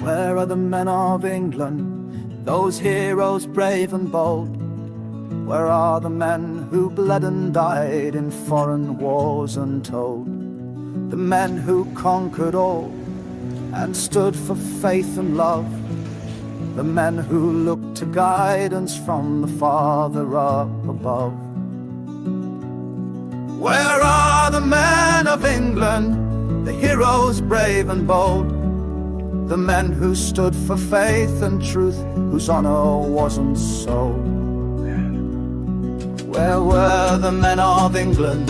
Where are the men of England, those heroes brave and bold? Where are the men who bled and died in foreign wars untold? The men who conquered all and stood for faith and love, the men who looked to guidance from the Father up above. Where are the men of England, the heroes brave and bold? The men who stood for faith and truth, whose honor wasn't sold. Where were the men of England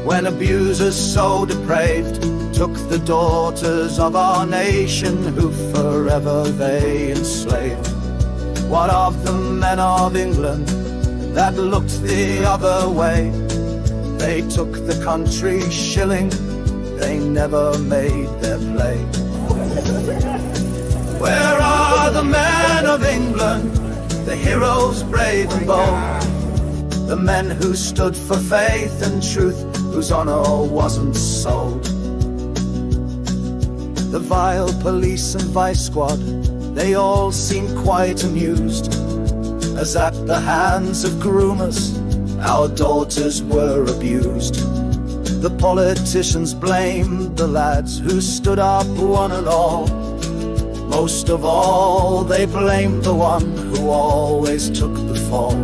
when abusers so depraved took the daughters of our nation, who forever they enslaved? What of the men of England that looked the other way? They took the country shilling, they never made their play. Where are the men of England, the heroes brave and bold? The men who stood for faith and truth, whose honor wasn't sold. The vile police and vice squad, they all seemed quite amused, as at the hands of groomers our daughters were abused. The politicians blamed the lads who stood up one and all. Most of all, they blamed the one who always took the fall.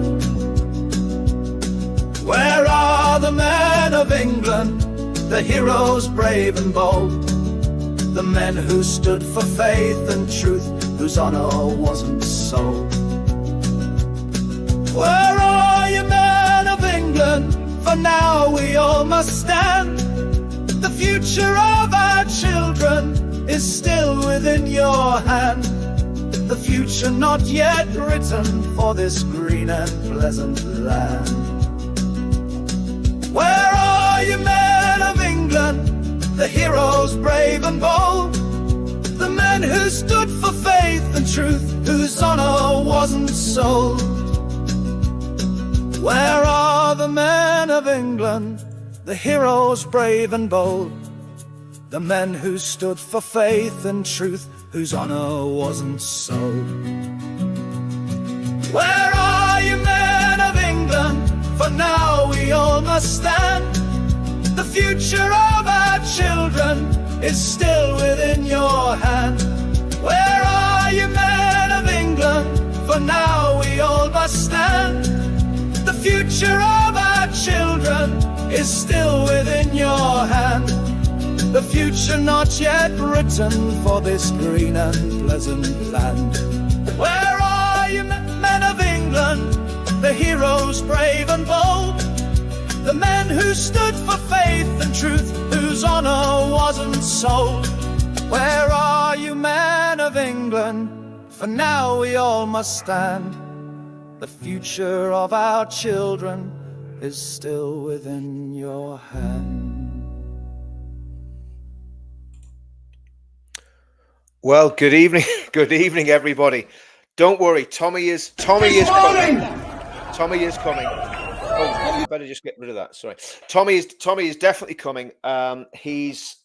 Where are the men of England, the heroes brave and bold? The men who stood for faith and truth, whose honor wasn't sold. Where are you, men of England? For now we all must stand. The future of our children is still within your hand. The future not yet written for this green and pleasant land. Where are you, men of England, the heroes brave and bold? The men who stood for faith and truth, whose honor wasn't sold. Where are the men of England, the heroes brave and bold? The men who stood for faith and truth, whose honor wasn't sold. Where are you, men of England? For now we all must stand. The future of our children is still within your hand. Where are you, men of England? For now we all must stand. The future of our children is still within your hand. The future not yet written for this green and pleasant land. Where are you, men of England, the heroes brave and bold? The men who stood for faith and truth, whose honor wasn't sold. Where are you, men of England? For now we all must stand. The future of our children is still within your hand. Well, good evening, everybody. Don't worry, Tommy is coming. Tommy is coming. Oh, I better just get rid of that. Sorry, Tommy is definitely coming. He's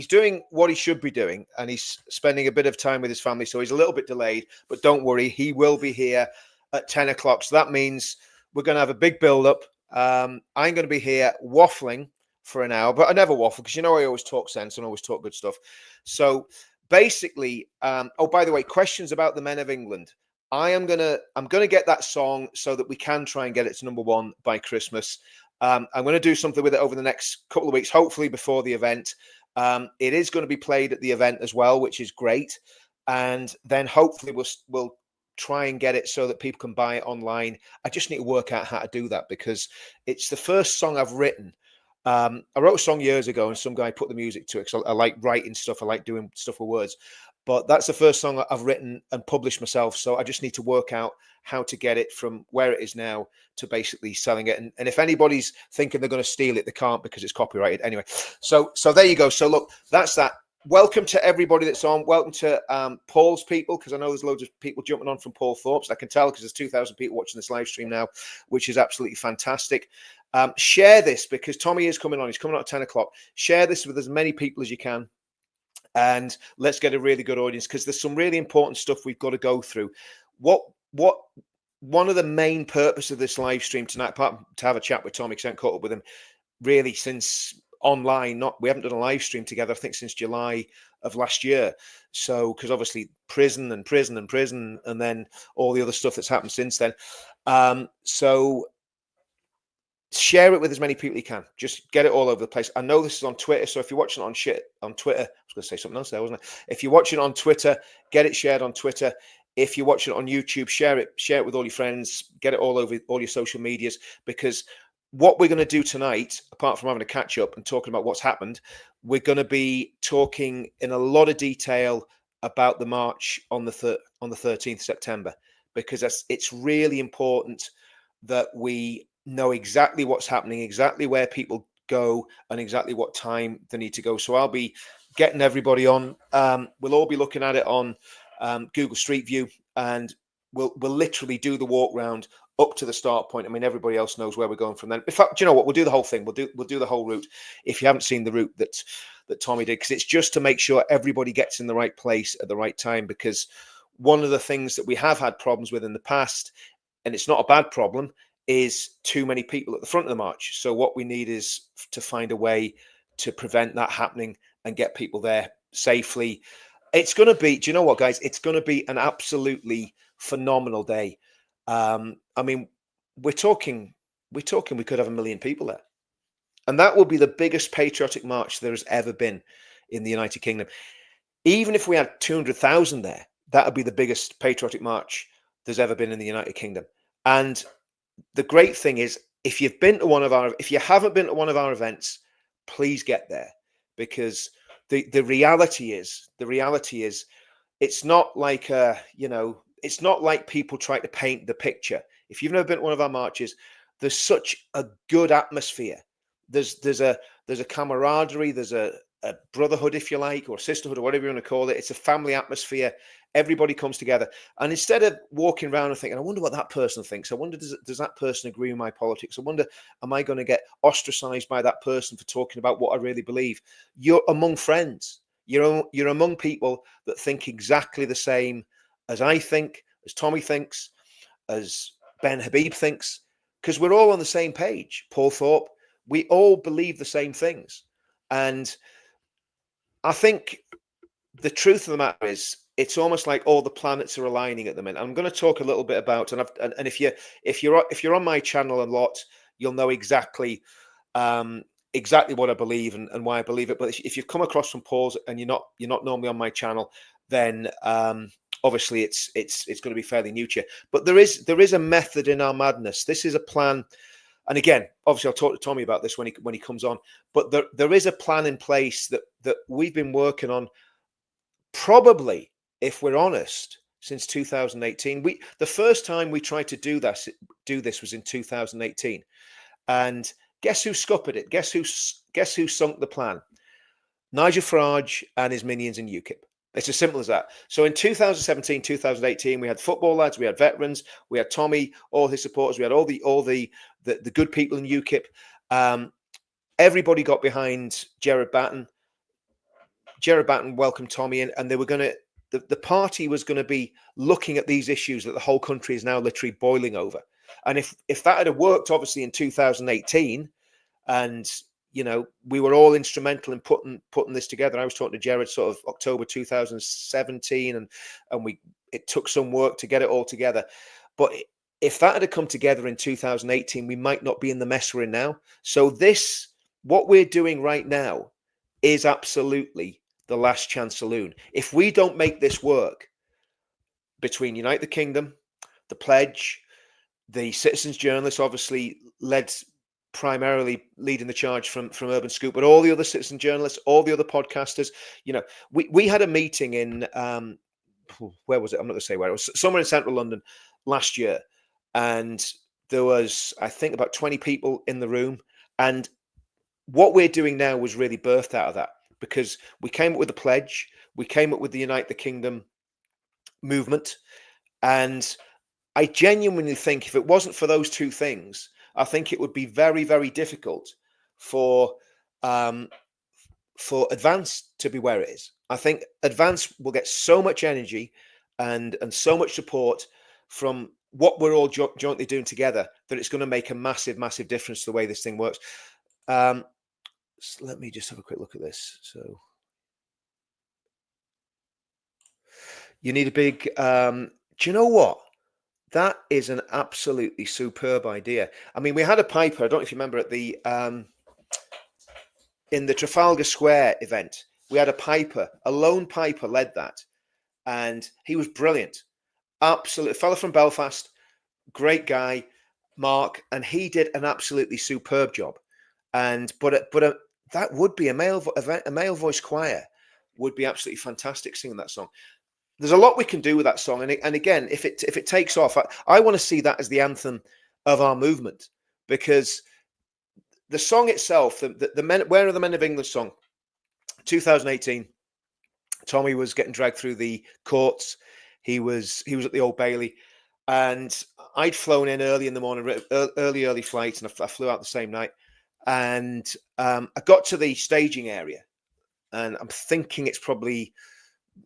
doing what he should be doing, and he's spending a bit of time with his family, so he's a little bit delayed. But don't worry, he will be here at 10 o'clock. So that means we're going to have a big build-up. I'm going to be here waffling for an hour, but I never waffle because I always talk sense and always talk good stuff. So basically, oh, by the way, questions about the men of England. I'm gonna get that song so that we can try and get it to #1 by Christmas. I'm going to do something with it over the next couple of weeks, hopefully before the event. It is going to be played at the event as well, which is great. And then hopefully we'll try and get it so that people can buy it online. I just need to work out how to do that because it's the first song I've written. I wrote a song years ago and some guy put the music to it because I like writing stuff. I like doing stuff with words. But that's the first song I've written and published myself. So I just need to work out how to get it from where it is now to basically selling it. And if anybody's thinking they're going to steal it, they can't because it's copyrighted. Anyway, so there you go. So look, that's that. Welcome to everybody that's on. Welcome to Paul's people, because I know there's loads of people jumping on from Paul Thorpe's. I can tell because there's 2,000 people watching this live stream now, which is absolutely fantastic. Share this because Tommy is coming on. He's coming on at 10 o'clock. Share this with as many people as you can. and let's get a really good audience, because there's some really important stuff we've got to go through. What one of the main purpose of this live stream tonight, apart from to have a chat with Tommy, because I haven't caught up with him really since online. We haven't done a live stream together, I think, since July of last year. So, because obviously prison, and then all the other stuff that's happened since then. So share it with as many people you can. Just get it all over the place. I know this is on Twitter, so if you're watching it on Twitter, I was going to say something else there, wasn't I? If you're watching it on Twitter, get it shared on Twitter. If you're watching it on YouTube, share it with all your friends. Get it all over all your social medias, because what we're going to do tonight, apart from having a catch up and talking about what's happened, we're going to be talking in a lot of detail about the march on the 13th September, because it's really important that we know exactly what's happening, exactly where people go, and exactly what time they need to go. So I'll be getting everybody on. We'll all be looking at it on Google Street View, and we'll literally do the walk round up to the start point. I mean, everybody else knows where we're going from then. In fact, do you know what? We'll do the whole thing. We'll do the whole route. If you haven't seen the route that Tommy did, because it's just to make sure everybody gets in the right place at the right time. Because one of the things that we have had problems with in the past, and it's not a bad problem, is too many people at the front of the march. So what we need is to find a way to prevent that happening and get people there safely. It's going to be, do you know what, guys? It's going to be an absolutely phenomenal day. I mean, we're talking we could have 1 million people there. And that will be the biggest patriotic march there has ever been in the United Kingdom. Even if we had 200,000 there, that would be the biggest patriotic march there's ever been in the United Kingdom. And the great thing is, if you haven't been to one of our events, please get there, because the reality is, it's not like it's not like people try to paint the picture. If you've never been to one of our marches, there's such a good atmosphere. There's a camaraderie, there's a brotherhood, if you like, or sisterhood, or whatever you want to call it. It's a family atmosphere. Everybody comes together. And instead of walking around and thinking, I wonder what that person thinks, I wonder, does that person agree with my politics, I wonder, am I going to get ostracized by that person for talking about what I really believe? You're among friends. You're among people that think exactly the same as I think, as Tommy thinks, as Ben Habib thinks, because we're all on the same page. Paul Thorpe, we all believe the same things. And I think the truth of the matter is, it's almost like all the planets are aligning at the minute. I'm going to talk a little bit about, and if you're on my channel a lot, you'll know exactly what I believe and why I believe it. But if you've come across from Paul's and you're not normally on my channel, then obviously it's going to be fairly new to you. But there is a method in our madness. This is a plan. And again, obviously, I'll talk to Tommy about this when he comes on. But there is a plan in place that we've been working on, probably, if we're honest, since 2018. The first time we tried to do this was in 2018, and guess who scuppered it? Guess who sunk the plan? Nigel Farage and his minions in UKIP. It's as simple as that. So in 2017, 2018, we had football lads, we had veterans, we had Tommy, all his supporters, we had all the good people in UKIP. Everybody got behind Gerard Batten. Gerard Batten welcomed Tommy in, and they were going to. The party was going to be looking at these issues that the whole country is now literally boiling over. And if that had worked, obviously, in 2018, and we were all instrumental in putting this together. I was talking to Gerard sort of October 2017, and it took some work to get it all together. But if that had come together in 2018, we might not be in the mess we're in now. So what we're doing right now is absolutely the last chance saloon. If we don't make this work, between Unite the Kingdom, the Pledge, the Citizens Journalists, obviously primarily leading the charge from Urban Scoop, but all the other citizen journalists, all the other podcasters, we had a meeting in where was it? I'm not going to say where. It was somewhere in central London last year, and there was, I think, about 20 people in the room. And what we're doing now was really birthed out of that, because we came up with the Pledge, we came up with the Unite the Kingdom movement, and I genuinely think if it wasn't for those two things, I think it would be very, very difficult for for Advance to be where it is. I think Advance will get so much energy and so much support from what we're all jointly doing together that it's going to make a massive difference to the way this thing works. So let me just have a quick look at this. So you need a big do you know what? That is an absolutely superb idea. I mean, we had a piper, I don't know if you remember, at the in the Trafalgar Square event, we had a piper, a lone piper led that, and he was brilliant. Absolute fella from Belfast, great guy, Mark, and he did an absolutely superb job. And that would be a male voice choir would be absolutely fantastic singing that song. There's a lot we can do with that song, and again, if it takes off, I want to see that as the anthem of our movement, because the song itself, the men, Where Are the Men of England song, 2018, Tommy was getting dragged through the courts. He was at the Old Bailey, and I'd flown in early in the morning, early flights, and I flew out the same night. And I got to the staging area, and I'm thinking it's probably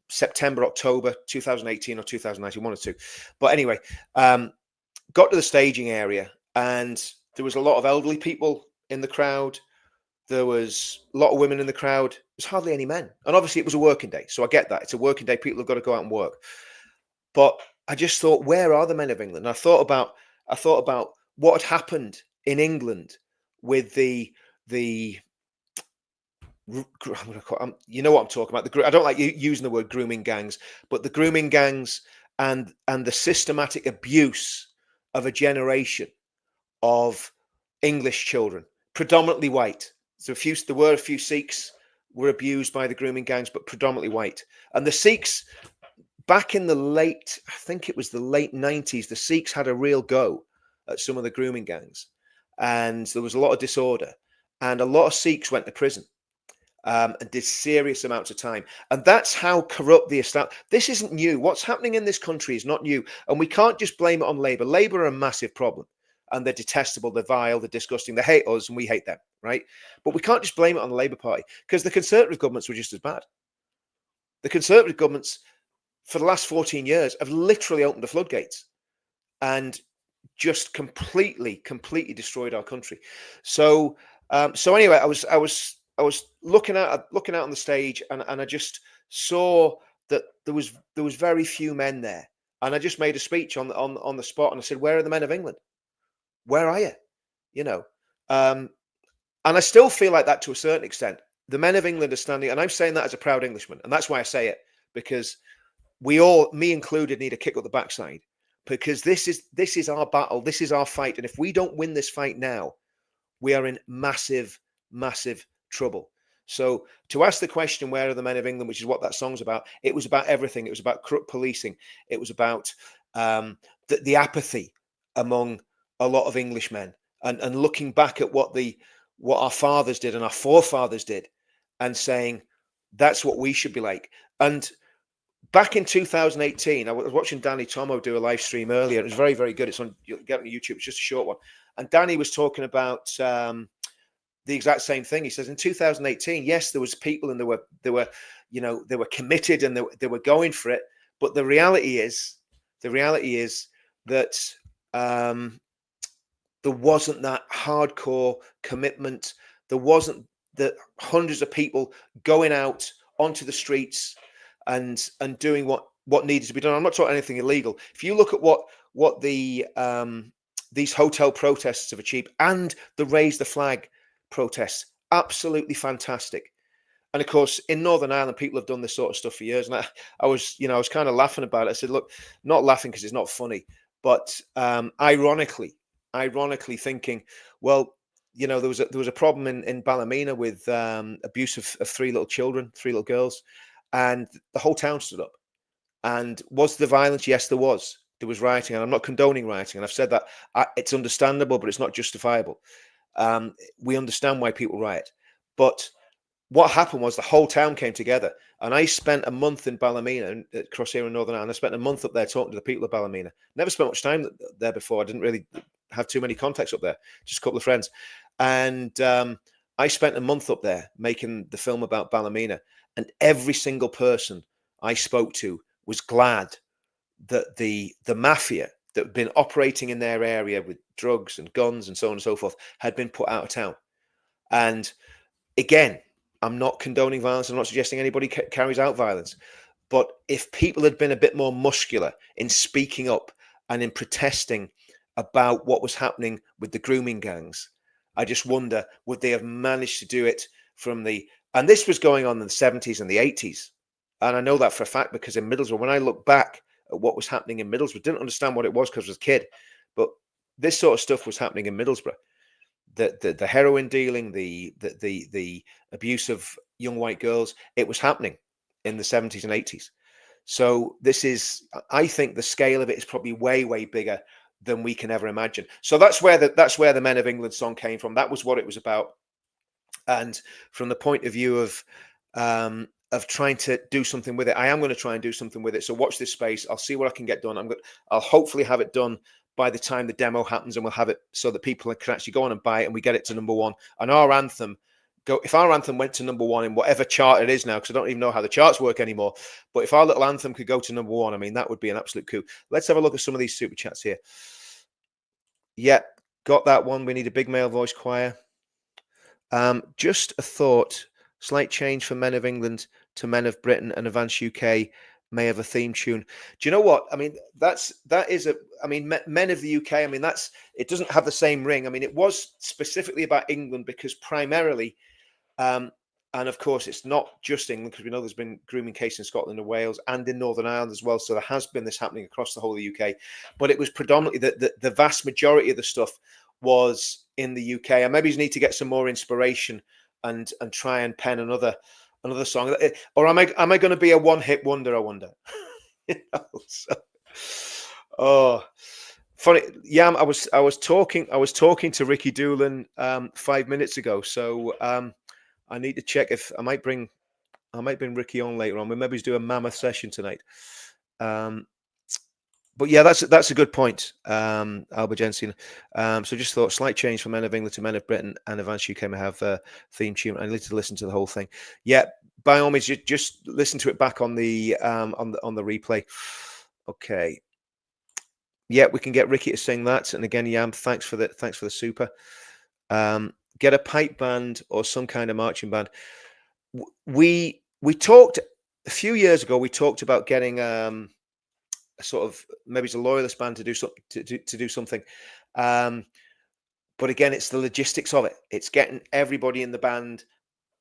September, October 2018 or 2019, one or two. But anyway, got to the staging area, and there was a lot of elderly people in the crowd. There was a lot of women in the crowd. There's hardly any men. And obviously it was a working day. So I get that. It's a working day. People have got to go out and work. But I just thought, where are the men of England? And I thought about what had happened in England with the you know what I'm talking about. I don't like using the word grooming gangs, but the grooming gangs and the systematic abuse of a generation of English children, predominantly white. So there were a few Sikhs were abused by the grooming gangs, but predominantly white. And the Sikhs, back in I think it was the late 90s, the Sikhs had a real go at some of the grooming gangs. And there was a lot of disorder. And a lot of Sikhs went to prison and did serious amounts of time. And that's how corrupt the establishment. This isn't new. What's happening in this country is not new. And we can't just blame it on Labour. Labour are a massive problem. And they're detestable, they're vile, they're disgusting. They hate us and we hate them, right? But we can't just blame it on the Labour Party, because the Conservative governments were just as bad. The Conservative governments, for the last 14 years, have literally opened the floodgates and just completely destroyed our country. So anyway, I was looking out on the stage, and I just saw that there was very few men there, and I just made a speech on the spot, and I said, "Where are the men of England? Where are you?" You know, and I still feel like that to a certain extent. The men of England are standing, and I'm saying that as a proud Englishman, and that's why I say it, because we all, me included, need a kick up the backside, because this is our battle, this is our fight, and if we don't win this fight now, we are in massive trouble. So to ask the question, where are the men of England, which is what that song's about, it was about everything. It was about corrupt policing. It was about the apathy among a lot of Englishmen, and looking back at what our fathers did and our forefathers did, and saying that's what we should be like. And back in 2018, I was watching Danny Tomo do a live stream earlier. It was very, very good. You'll get on YouTube. It's just a short one. And Danny was talking about the exact same thing. He says in 2018, yes, there was people, and they were committed, and they were going for it. But the reality is that there wasn't that hardcore commitment. There wasn't the hundreds of people going out onto the streets and doing what needed to be done. I'm not talking anything illegal. If you look at what the these hotel protests have achieved, and the Raise the Flag protests, absolutely fantastic. And of course, in Northern Ireland, people have done this sort of stuff for years. And I was kind of laughing about it. I said, look, not laughing because it's not funny, but ironically thinking, well, there was a problem in Ballymena with abuse of three little girls, and the whole town stood up. And was there violence? Yes, there was. There was rioting, and I'm not condoning rioting. And I've said that it's understandable, but it's not justifiable. We understand why people riot. But what happened was the whole town came together. And I spent a month in Ballymena, across here in Northern Ireland. I spent a month up there talking to the people of Ballymena. Never spent much time there before. I didn't really have too many contacts up there, just a couple of friends. And I spent a month up there making the film about Ballymena, and every single person I spoke to was glad that the mafia that had been operating in their area with drugs and guns and so on and so forth had been put out of town. And again, I'm not condoning violence. I'm not suggesting anybody carries out violence. But if people had been a bit more muscular in speaking up and in protesting about what was happening with the grooming gangs, I just wonder, would they have managed to do it from the... And this was going on in the 70s and the 80s. And I know that for a fact because in Middlesbrough, when I look back at what was happening in Middlesbrough, didn't understand what it was because I was a kid. But this sort of stuff was happening in Middlesbrough. The heroin dealing, the abuse of young white girls, it was happening in the 70s and 80s. So this is, I think the scale of it is probably way, way bigger than we can ever imagine. So that's where the Men of England song came from. That was what it was about. And from the point of view of trying to do something with it, I am going to try and do something with it. So watch this space. I'll see what I can get done. I'll hopefully have it done by the time the demo happens, and we'll have it so that people can actually go on and buy it, and we get it to #1. And our anthem, if our anthem went to #1 in whatever chart it is now, because I don't even know how the charts work anymore, but if our little anthem could go to #1, I mean, that would be an absolute coup. Let's have a look at some of these super chats here. Yeah, got that one. We need a big male voice choir. Just a thought, slight change from Men of England to Men of Britain and Advance UK may have a theme tune. Do you know what? I mean, Men of the UK, I mean, it doesn't have the same ring. I mean, it was specifically about England because primarily, and of course, it's not just England, because we know there's been grooming cases in Scotland and Wales and in Northern Ireland as well. So there has been this happening across the whole of the UK, but it was predominantly the vast majority of the stuff was in the UK. And maybe you need to get some more inspiration and try and pen another song. Or am I going to be a one-hit wonder, I wonder? Oh, funny. Yeah, I was talking to Ricky Doolan 5 minutes ago. So I need to check if I might bring Ricky on later on. We maybe do a mammoth session tonight. But yeah, that's a good point, Albert Jensen. So just thought, slight change from Men of England to Men of Britain and Advance UK may have a theme tune. I need to listen to the whole thing. Yeah, by all means, just listen to it back on the replay. Okay. Yeah, we can get Ricky to sing that. And again, Yam, thanks for the super. Get a pipe band or some kind of marching band. We talked a few years ago. We talked about getting sort of, maybe it's a loyalist band to do something, but again, it's the logistics of it. It's getting everybody in the band,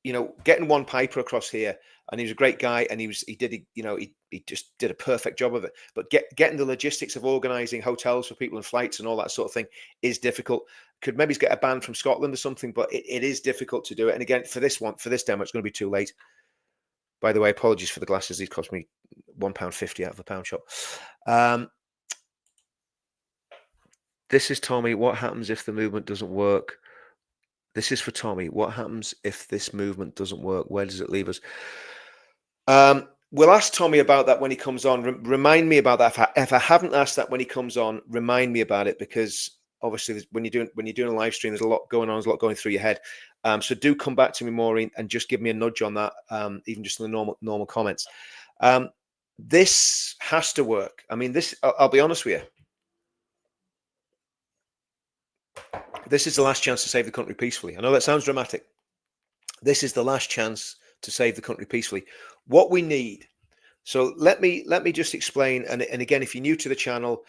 getting one piper across here, and he was a great guy, and he just did a perfect job of it. But getting the logistics of organizing hotels for people and flights and all that sort of thing is difficult. Could maybe get a band from Scotland or something, but it is difficult to do it. And again, for this demo, it's going to be too late. By the way, apologies for the glasses. These cost me £1.50 out of a pound shop. This is Tommy. What happens if the movement doesn't work? This is for Tommy. What happens if this movement doesn't work? Where does it leave us? We'll ask Tommy about that when he comes on. Remind me about that. If I haven't asked that when he comes on, remind me about it, because obviously when you're doing a live stream, there's a lot going on. There's a lot going through your head. So do come back to me, Maureen, and just give me a nudge on that, even just in the normal comments. This has to work. I mean, I'll be honest with you. This is the last chance to save the country peacefully. I know that sounds dramatic. This is the last chance to save the country peacefully. What we need. So let me just explain. And again, if you're new to the channel,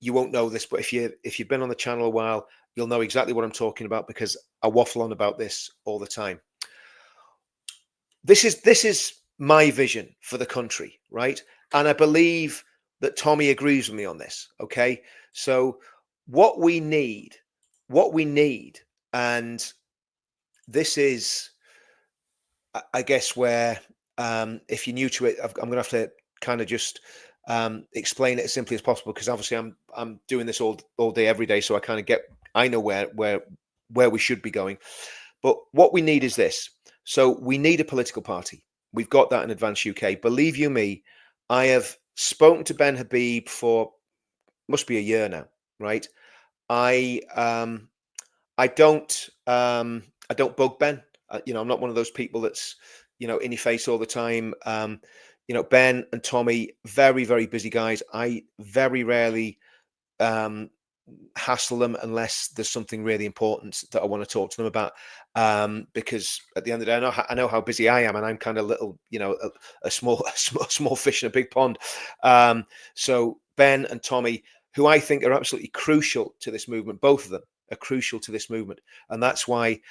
you won't know this, but if you've been on the channel a while, you'll know exactly what I'm talking about, because I waffle on about this all the time. This is my vision for the country, right? And I believe that Tommy agrees with me on this. Okay, so what we need, and this is, I guess, where if you're new to it, I'm going to have to kind of just explain it as simply as possible, because obviously I'm doing this all day, every day, so I know where we should be going. But what we need is this. So we need a political party. We've got that in Advance UK. Believe you me, I have spoken to Ben Habib for must be a year now, right? I don't I don't bug Ben. I'm not one of those people that's, in your face all the time. Ben and Tommy, very, very busy guys. I very rarely hassle them unless there's something really important that I want to talk to them about. Because at the end of the day, I know how busy I am, and I'm kind of little, a small fish in a big pond. So Ben and Tommy, who I think are absolutely crucial to this movement, both of them are crucial to this movement, and that's why,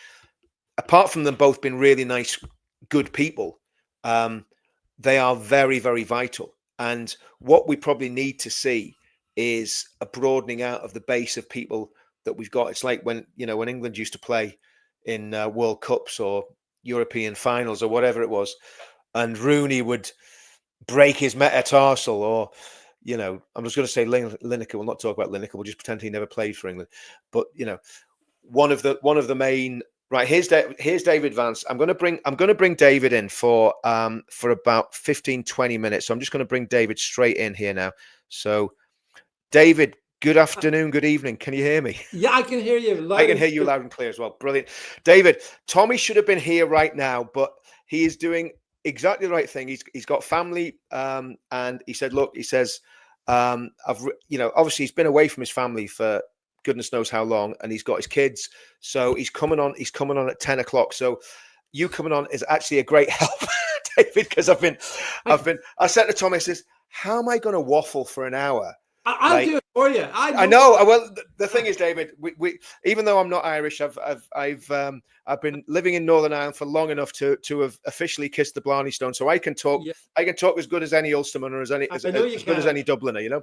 apart from them both being really nice, good people, they are very, very vital. And what we probably need to see is a broadening out of the base of people that we've got. It's like when England used to play in World Cups or European finals or whatever it was, and Rooney would break his metatarsal, or I'm just going to say Lineker. We'll not talk about Lineker. We'll just pretend he never played for England. But one of the main. Right, here's David Vance. I'm going to bring David in for about 15-20 minutes. So I'm just going to bring David straight in here now. So David, good afternoon, good evening. Can you hear me? Yeah, I can hear you. I can hear you loud and clear as well. Brilliant. David, Tommy should have been here right now, but he is doing exactly the right thing. He's got family, and he said, look, he says, obviously he's been away from his family for goodness knows how long, and he's got his kids, so he's coming on at 10 o'clock. So you coming on is actually a great help, David, because I said to Tom, I says, how am I going to waffle for an hour? I'll do it for you. I know. Well, the thing is, David, we even though I'm not Irish, I've been living in Northern Ireland for long enough to have officially kissed the Blarney Stone, so I can talk. Yeah. I can talk as good as any Ulsterman or as good as any Dubliner,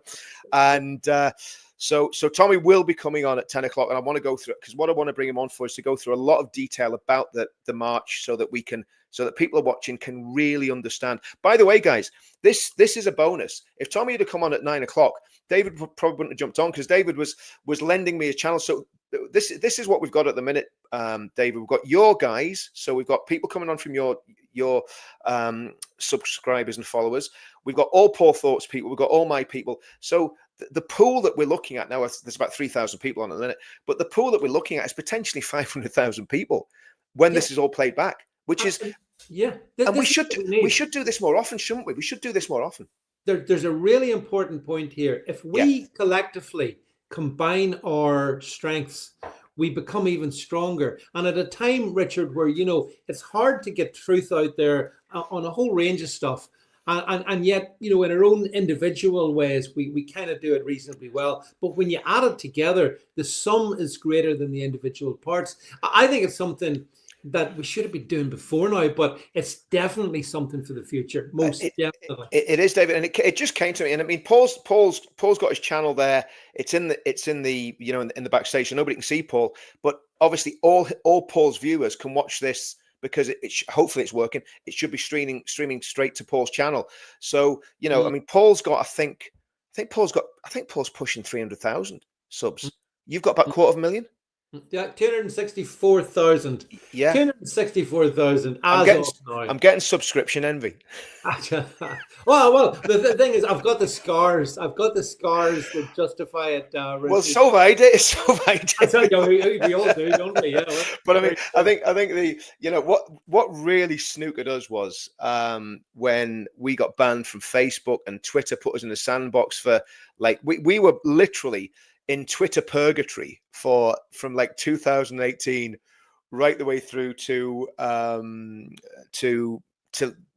and. So Tommy will be coming on at 10 o'clock, and I want to go through it, because what I want to bring him on for is to go through a lot of detail about the march, so that people are watching can really understand. By the way, guys, this is a bonus. If Tommy had come on at 9 o'clock, David probably wouldn't have jumped on, because David was lending me a channel. So this is what we've got at the minute, David. We've got your guys, so we've got people coming on from your subscribers and followers. We've got all Paul Thorpe's people. We've got all my people. So the pool that we're looking at now, there's about 3,000 people on at the minute, but the pool that we're looking at is potentially 500,000 people when this is all played back, which is and we should do this more often, shouldn't we? We should do this more often. There's a really important point here. If we collectively combine our strengths, we become even stronger. And at a time, Richard, where it's hard to get truth out there on a whole range of stuff. And yet, in our own individual ways, we kind of do it reasonably well. But when you add it together, the sum is greater than the individual parts. I think it's something that we should have been doing before now, but it's definitely something for the future. Most definitely. It is, David, and it just came to me. And I mean, Paul's got his channel there. It's in the in the backstage, so nobody can see Paul. But obviously, all Paul's viewers can watch this, because hopefully it's working. It should be streaming straight to Paul's channel. So I mean, Paul's got, I think Paul's pushing 300,000 subs. You've got about 250,000. Yeah, 264,000. Yeah, 264,000. I'm getting subscription envy. well, the thing is, I've got the scars. I've got the scars that justify it. Well, so have I did. So have I did. I tell you, we all do, don't we? Yeah. But I mean, I think the what really snookered us was when we got banned from Facebook, and Twitter put us in the sandbox for we were literally in Twitter purgatory from like 2018 right the way through to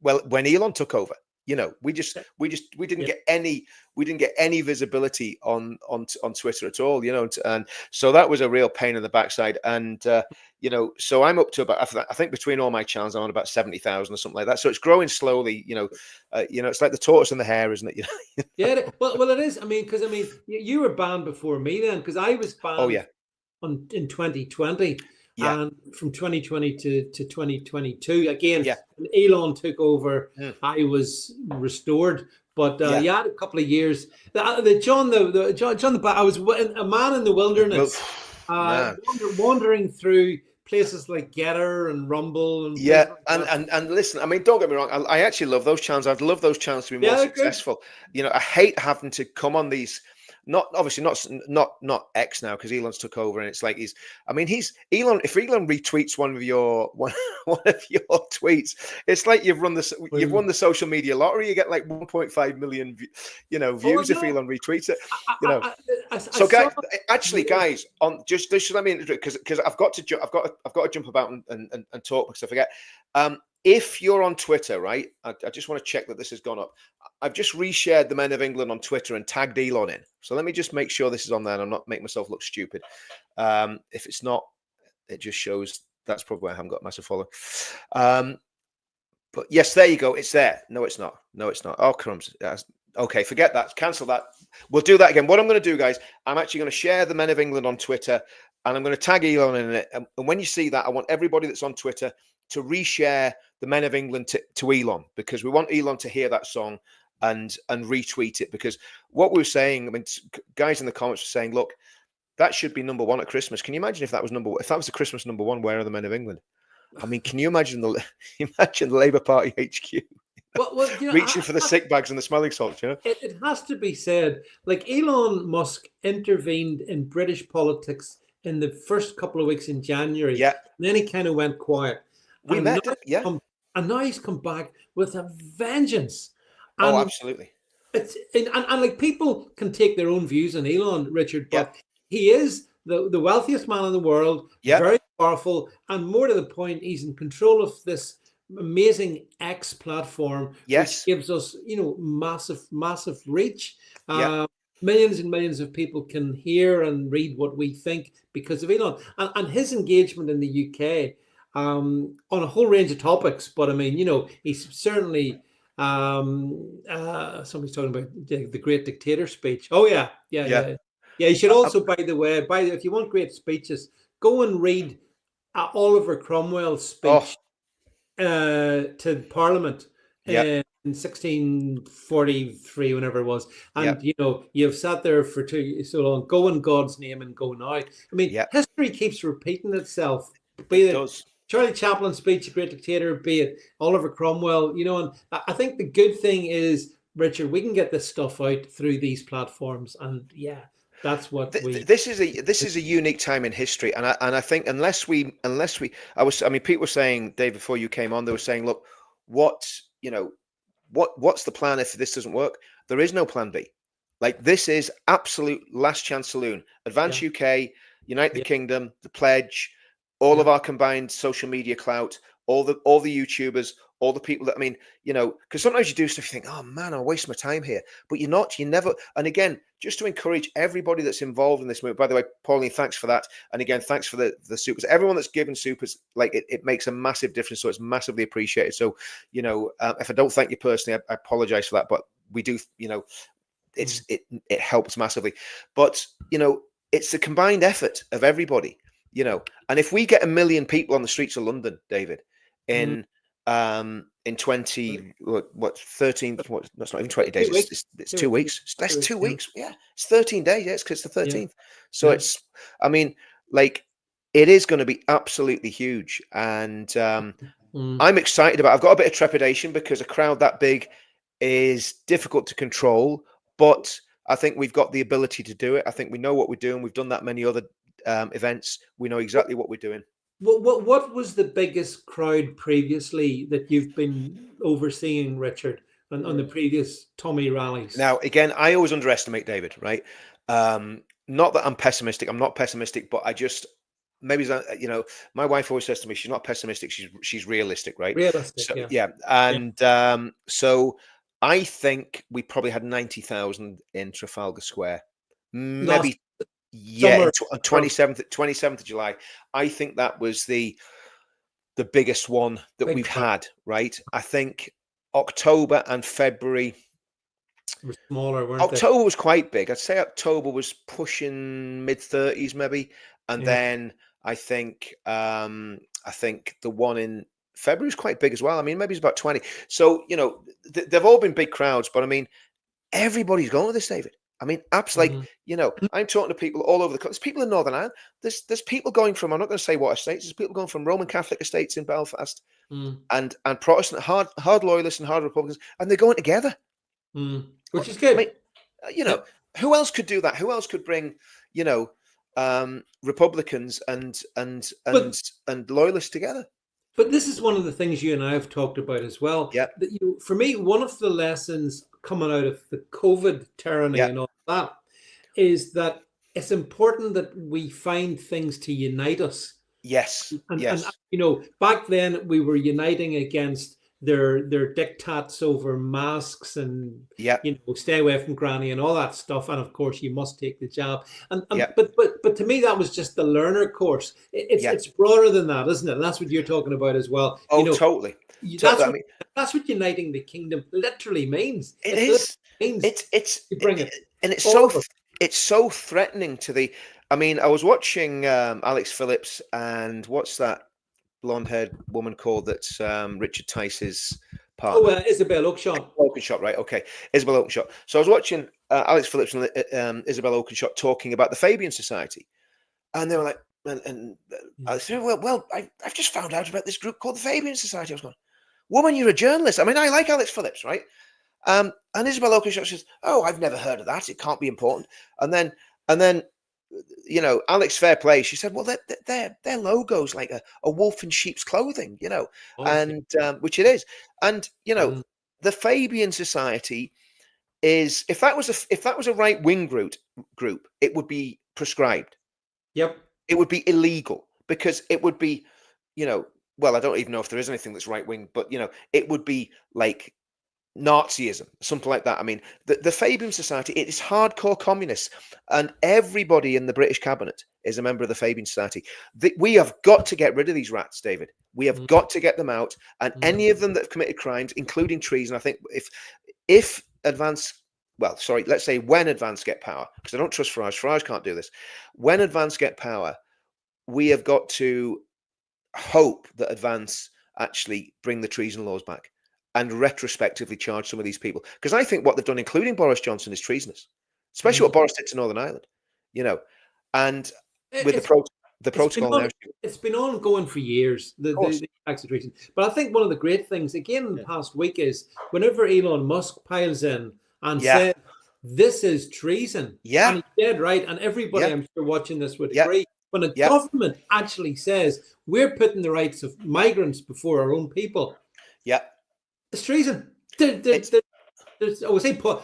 when Elon took over. We didn't get any visibility on Twitter at all, and so that was a real pain in the backside. And so I'm up to about, I think between all my channels I'm on about 70,000 or something like that. So it's growing slowly. It's like the tortoise and the hare, isn't it? Yeah. Well, it is. I mean, because you were banned before me then, because I was banned. Oh yeah. In 2020. Yeah. And from 2020 to 2022, again, when Elon took over, I was restored. But I had a couple of years. I was a man in the wilderness, wandering through places like Getter and Rumble and and listen, I mean, don't get me wrong, I actually love those channels. I'd love those channels to be more successful. I hate having to come on these not obviously not X now because Elon's took over, and it's like Elon. If Elon retweets one of your tweets, it's like you've won the social media lottery. You get like 1.5 million views if Elon retweets it. So guys, on just let me because I've got to jump about and talk because I forget. If you're on Twitter, right, I just want to check that this has gone up. I've just reshared the Men of England on Twitter and tagged Elon in. So let me just make sure this is on there and I'm not making myself look stupid. If it's not, it just shows that's probably why I haven't got a massive follow. But yes, there you go. It's there. No, it's not. No, it's not. Oh, crumbs. Okay, forget that. Cancel that. We'll do that again. What I'm going to do, guys, I'm actually going to share the Men of England on Twitter and I'm going to tag Elon in it. And when you see that, I want everybody that's on Twitter to reshare the Men of England to Elon, because we want Elon to hear that song and retweet it. Because what we were saying, I mean, guys in the comments were saying, look, that should be number one at Christmas. Can you imagine if that was the Christmas number one? Where are the Men of England? I mean, can you imagine the Labour Party HQ? Well, reaching for the sick bags and the smelling salts, It has to be said, like Elon Musk intervened in British politics in the first couple of weeks in January. Yeah. And then he kind of went quiet. And now he's come back with a vengeance. And absolutely. It's and like people can take their own views on Elon, Richard, but he is the wealthiest man in the world, very powerful, and more to the point, he's in control of this amazing X platform, which gives us, massive reach. Millions and millions of people can hear and read what we think because of Elon and his engagement in the UK on a whole range of topics. But I mean, he's certainly somebody's talking about the Great Dictator speech. Oh yeah. You should also, by the way, if you want great speeches, go and read Oliver Cromwell's speech to Parliament in 1643, whenever it was. And you've sat there for so long. Go in God's name and go now. I mean, history keeps repeating itself. Be it Charlie Chaplin's speech, The Great Dictator, be it Oliver Cromwell, and I think the good thing is, Richard, we can get this stuff out through these platforms, and that's what this is a unique time in history, and I think unless we people were saying, Dave, before you came on, they were saying, look, what's the plan if this doesn't work? There is no plan B. Like, this is absolute last chance saloon. Advance UK, Unite the Kingdom, the Pledge, all of our combined social media clout, all the YouTubers, all the people that, because sometimes you do stuff, you think, oh man, I'll waste my time here. But you never. And again, just to encourage everybody that's involved in this movement, by the way, Pauline, thanks for that. And again, thanks for the supers. Everyone that's given supers, like it makes a massive difference. So it's massively appreciated. So, if I don't thank you personally, I apologize for that. But we do, it helps massively. But, it's the combined effort of everybody. And if we get 1 million people on the streets of London, David, in 13, that's not even 20 days, it's 2 weeks. That's 2 weeks. Yeah, it's 13 days. It's because it's the 13th. So it is going to be absolutely huge. And I'm excited I've got a bit of trepidation because a crowd that big is difficult to control, but I think we've got the ability to do it. I think we know what we're doing. We've done that many other events. We know exactly what we're doing. What was the biggest crowd previously that you've been overseeing, Richard, on the previous Tommy rallies? Now, again, I always underestimate, David, right? Not that I'm pessimistic. I'm not pessimistic, but I just maybe my wife always says to me, she's not pessimistic. She's realistic, right? Realistic, so, and so I think we probably had 90,000 in Trafalgar Square, maybe. Yeah, 27th of July. I think that was the biggest one that we've had, right? I think October and February were smaller, weren't October they? was quite big. I'd say October was pushing mid-30s maybe. And then I think the one in February was quite big as well. I mean, maybe it's about 20. So, they've all been big crowds, but I mean, everybody's going to this, David. I mean, absolutely. I'm talking to people all over the country. There's people in Northern Ireland. There's people going from, I'm not going to say what estates, there's people going from Roman Catholic estates in Belfast and Protestant, hard loyalists and hard Republicans, and they're going together. Which is good. I mean, Who else could do that? Who else could bring, you know, Republicans and But loyalists together? But this is one of the things you and I have talked about as well. Yeah, That for me, one of the lessons coming out of the COVID tyranny yeah, and all that is that it's important that we find things to unite us. yes, And yes, back then we were uniting against their diktats over masks and yeah, stay away from granny and all that stuff. And of course, you must take the jab. And yeah, but to me, that was just the learner course. yeah. It's broader than that, isn't it? And that's what you're talking about as well. Oh, totally, totally. That's I what mean, that's what uniting the kingdom literally means. it It literally is. means you bring it And all of us. it's so threatening to the. I mean, I was watching Alex Phillips and what's that blonde-haired woman called that's Richard Tice's Oh, partner? Isabel Oakeshott. Oakeshott, right? Okay, Isabel Oakeshott. So I was watching Alex Phillips and Isabel Oakeshott talking about the Fabian Society, and they were like, and I said, well, I've just found out about this group called the Fabian Society. I was going, woman, you're a journalist. I mean, I like Alex Phillips, right? And Isabel Oakeshott says, oh, I've never heard of that. It can't be important. And then Alex Fair Play, she said, well, their logo's like a wolf in sheep's clothing, Okay. and which it is. And, Mm. the Fabian Society is, if that was a right wing group, it would be prescribed. Yep. It would be illegal because it would be, well, I don't even know if there is anything that's right wing, but, it would be like Nazism, something like that. I mean, the Fabian Society, it is hardcore communists, and everybody in the British cabinet is a member of the Fabian Society. We have got to get rid of these rats, David. We have Mm. got to get them out, and Mm. any of them that have committed crimes, including treason. I think if Advance, well, sorry, let's say when Advance get power, because I don't trust Farage. Farage can't do this. When Advance get power, we have got to hope that Advance actually bring the treason laws back and retrospectively charge some of these people. Because I think what they've done, including Boris Johnson, is treasonous, especially what Mm. Boris did to Northern Ireland, and with It's the it's been protocol now. it's been ongoing for years, Of course. the tax situation. But I think one of the great things, again, in the Yeah. past week is whenever Elon Musk piles in and Yeah. says, this is treason, Yeah. and he's dead right, and everybody, Yeah. I'm sure, watching this would Yeah. agree. When a Yeah. government actually says, we're putting the rights of migrants before our own people, Yeah. it's treason. It's, Say Paul.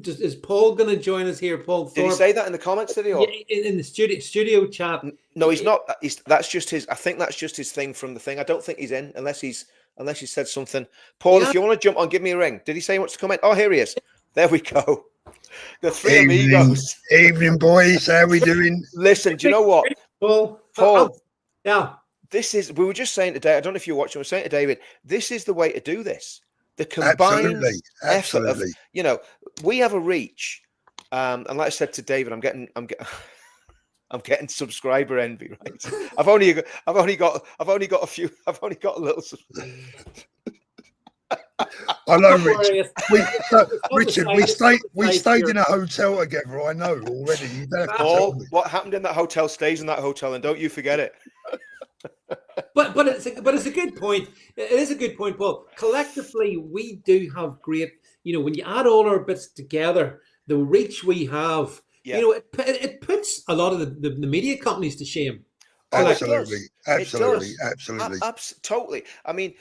Is Paul going to join us here? Paul did he Thorpe? say that in the comments? Did he? Or? Yeah, in the studio chat. No, he's not. That's just his. I think that's just his thing from the thing. I don't think he's in unless he said something. Paul, Yeah. if you want to jump on, give me a ring. Did he say he wants to comment? Oh, here he is. There we go. The three Evening, amigos. evening, boys. How we doing? Listen, do you know what, Paul? Paul? Yeah. This is. We were just saying today. I don't know if you're watching. We're saying to David, this is the way to do this. The combined effort of, Absolutely. we have a reach, and like I said to David, I'm getting I'm getting subscriber envy, right? I've only got a few. I've only got a little. I know, Don't Rich. worry, Richard, we stayed in a hotel together. I know already. You don't have to tell Paul, me. what happened in that hotel stays in that hotel, and don't you forget it. But it's a good point. It is a good point, Paul. Collectively, we do have great. When you add all our bits together, the reach we have. Yeah. It puts a lot of the media companies to shame. Absolutely, It does. absolutely, absolutely. Totally. I mean,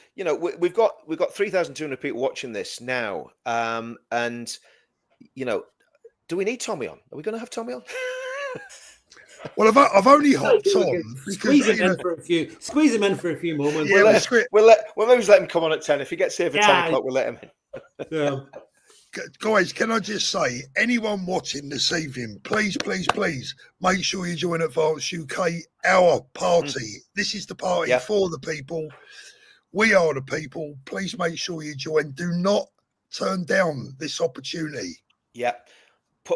we've got 3,200 people watching this now, and do we need Tommy on? Are we going to have Tommy on? Well, I've only hopped on Squeeze because him in for a few. Squeeze him in for a few moments. Yeah, We'll maybe let him come on at 10. If he gets here for 10 o'clock, we'll let him in. Yeah. guys, can I just say, anyone watching this evening, please, please, please, make sure you join Advance UK, our party. This is the party for the people. We are the people. Please make sure you join. Do not turn down this opportunity. Yeah.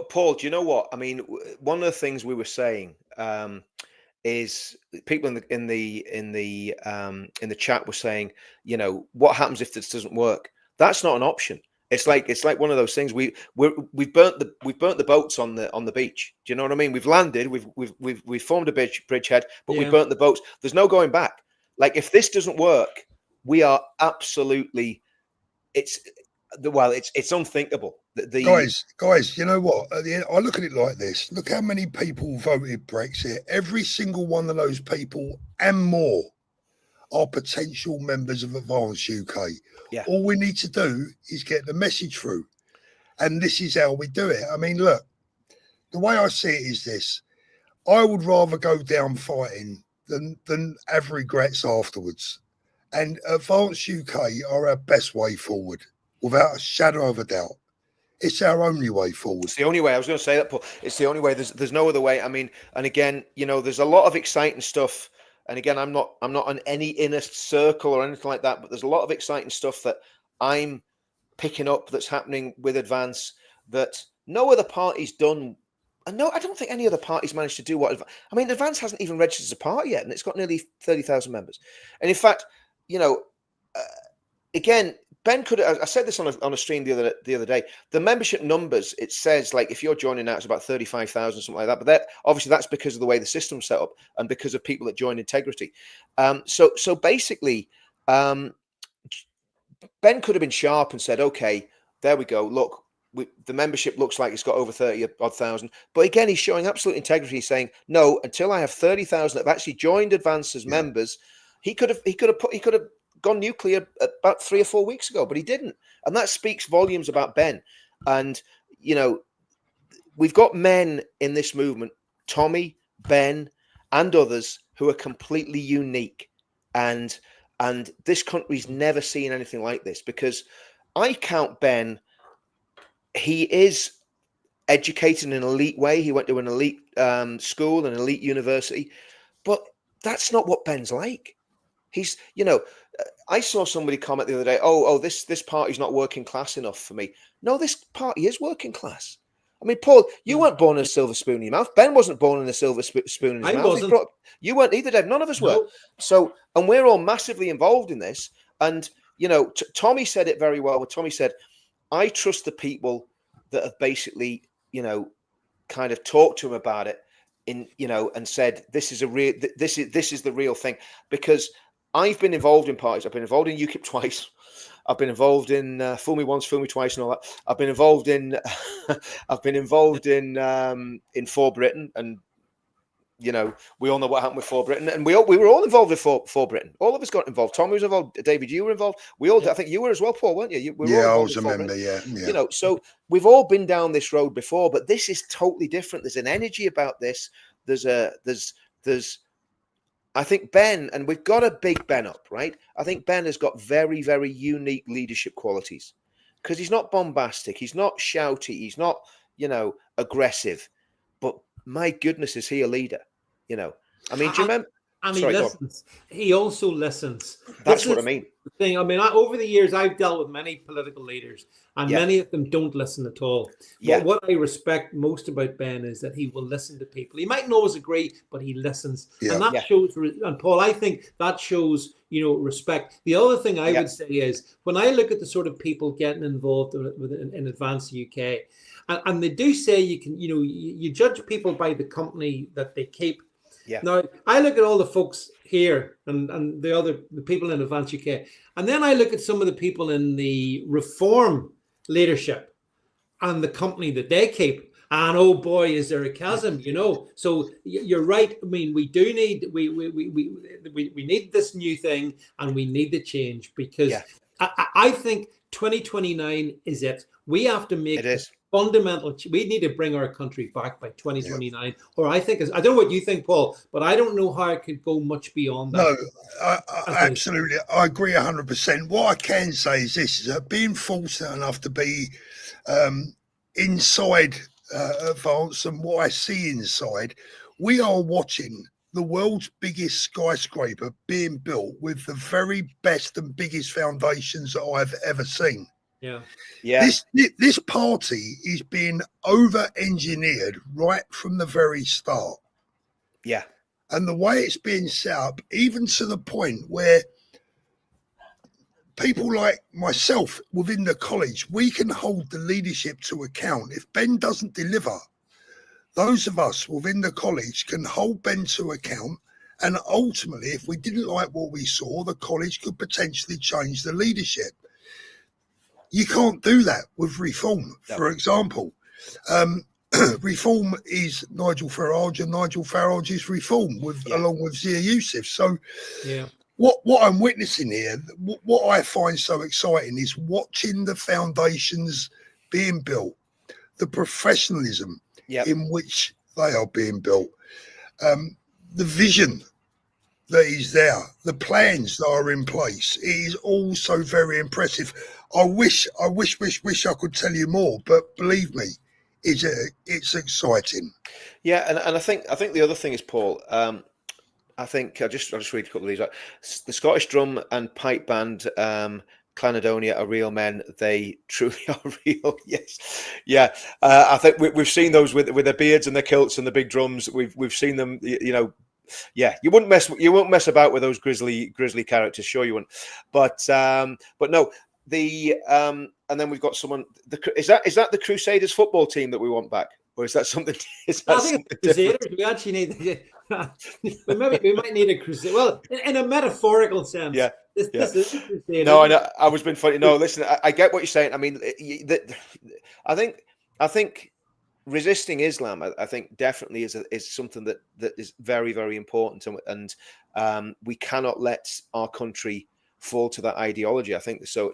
Paul, do you know what? I mean, one of the things we were saying is people in the chat were saying, what happens if this doesn't work? That's not an option. It's like one of those things. We've burnt the boats on the beach. Do you know what I mean? We've landed. We've formed a bridgehead, but we burnt the boats. There's no going back. Like, if this doesn't work, we are absolutely. It's unthinkable. Guys, you know what? At the end, I look at it like this. Look how many people voted Brexit. Every single one of those people and more are potential members of Advance UK. Yeah. All we need to do is get the message through. And this is how we do it. I mean, look, the way I see it is this. I would rather go down fighting than have regrets afterwards. And Advance UK are our best way forward, without a shadow of a doubt. It's our only way forward. It's the only way. I was going to say that, Paul. It's the only way. There's no other way. I mean, and again, you know, there's a lot of exciting stuff. And again, I'm not on any inner circle or anything like that, but there's a lot of exciting stuff that I'm picking up that's happening with Advance that no other party's done. And no, I don't think any other party's managed to do what. I mean, Advance hasn't even registered as a party yet, and it's got nearly 30,000 members. And in fact, you know, again, Ben could. I said this on a stream the other day. The membership numbers, it says like if you're joining now, it's about 35,000, something like that. But that obviously that's because of the way the system's set up and because of people that join Integrity. So basically, Ben could have been sharp and said, okay, there we go. Look, the membership looks like it's got over 30,000. But again, he's showing absolute integrity, saying no. Until I have 30,000 that have actually joined Advance as members, he could have gone nuclear about 3 or 4 weeks ago, but he didn't. And that speaks volumes about Ben. And, you know, we've got men in this movement, Tommy, Ben, and others who are completely unique. And this country's never seen anything like this, because I count Ben, he is educated in an elite way. He went to an elite school, an elite university, but that's not what Ben's like. He's, you know, I saw somebody comment the other day, oh, this party's not working class enough for me. No, this party is working class. I mean, Paul, you weren't born in a silver spoon in your mouth. Ben wasn't born in a silver spoon in his mouth. You weren't either, Dave. None of us were. So, and we're all massively involved in this. And, you know, Tommy said it very well. Tommy said, I trust the people that have basically, you know, kind of talked to him about it in, you know, and said, this is the real thing. Because I've been involved in parties. I've been involved in UKIP twice. I've been involved in Fool Me Once, Fool Me Twice, and all that. I've been involved in For Britain, and you know we all know what happened with For Britain, and we were all involved with For Britain. All of us got involved. Tommy was involved. David, you were involved. We all. I think you were as well, Paul, weren't you? I was a member. Yeah. You know, so we've all been down this road before, but this is totally different. There's an energy about this. There's. I think Ben, and we've got a big Ben up, right? I think Ben has got very, very unique leadership qualities because he's not bombastic. He's not shouty. He's not, you know, aggressive. But my goodness, is he a leader? You know, I mean, do you remember? And he listens. He also listens. That's what I mean. Thing. I mean, over the years, I've dealt with many political leaders, and many of them don't listen at all. But what I respect most about Ben is that he will listen to people. He mightn't always agree, but he listens, and that shows. And Paul, I think that shows, you know, respect. The other thing I would say is when I look at the sort of people getting involved in Advance UK, and they do say you can, you know, you judge people by the company that they keep. Yeah. Now I look at all the folks here and the people in Advance UK, and then I look at some of the people in the Reform leadership and the company that they keep, and oh boy, is there a chasm, you know. So you're right. I mean, we do need we need this new thing, and we need the change because I think 2029 is it. We have to make fundamental. We need to bring our country back by 2029, or I think, I don't know what you think, Paul, but I don't know how it could go much beyond that. No, I absolutely, I agree 100%. What I can say is this: is that being fortunate enough to be inside Advance and what I see inside, we are watching the world's biggest skyscraper being built with the very best and biggest foundations that I've ever seen. This party is being over-engineered right from the very start. Yeah. And the way it's being set up, even to the point where people like myself within the college, we can hold the leadership to account. If Ben doesn't deliver, those of us within the college can hold Ben to account. And ultimately, if we didn't like what we saw, the college could potentially change the leadership. You can't do that with reform. No. For example, reform is Nigel Farage, and Nigel Farage is reform along with Zia Youssef. So what I'm witnessing here, what I find so exciting is watching the foundations being built, the professionalism in which they are being built, the vision that is there, the plans that are in place. It is all so very impressive. I wish I could tell you more, but believe me, it's exciting. Yeah, and I think the other thing is, Paul. I think I'll just read a couple of these. Right? The Scottish drum and pipe band, Clanadonia, are real men. They truly are real. Yes, yeah. I think we've seen those with their beards and their kilts and the big drums. We've seen them. You know. Yeah, you won't mess about with those grisly characters. Sure, you wouldn't. But no. And then we've got someone. Is that the Crusaders football team that we want back, or is that something? I think it's Crusaders. We actually need. we might need a crusade. Well, in a metaphorical sense. Yeah. This is a crusade. No, I know. I was being funny. No, listen. I get what you're saying. I mean, I think resisting Islam, I think definitely is something that is very, very important, and we cannot let our country fall to that ideology. I think so.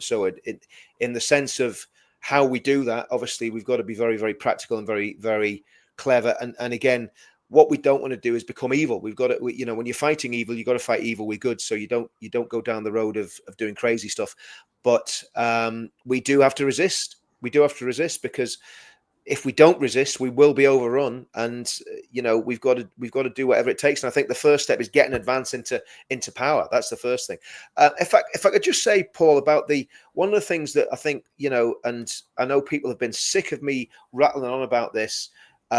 In the sense of how we do that, obviously we've got to be very, very practical and very, very clever. And again, what we don't want to do is become evil. We've got to, when you're fighting evil, you've got to fight evil with good. So you don't go down the road of doing crazy stuff. But we do have to resist. We do have to resist, because if we don't resist, we will be overrun, and we've got to do whatever it takes. And I think the first step is getting advance into power. That's the first thing. If I could just say, Paul, about one of the things that I think, and I know people have been sick of me rattling on about this, for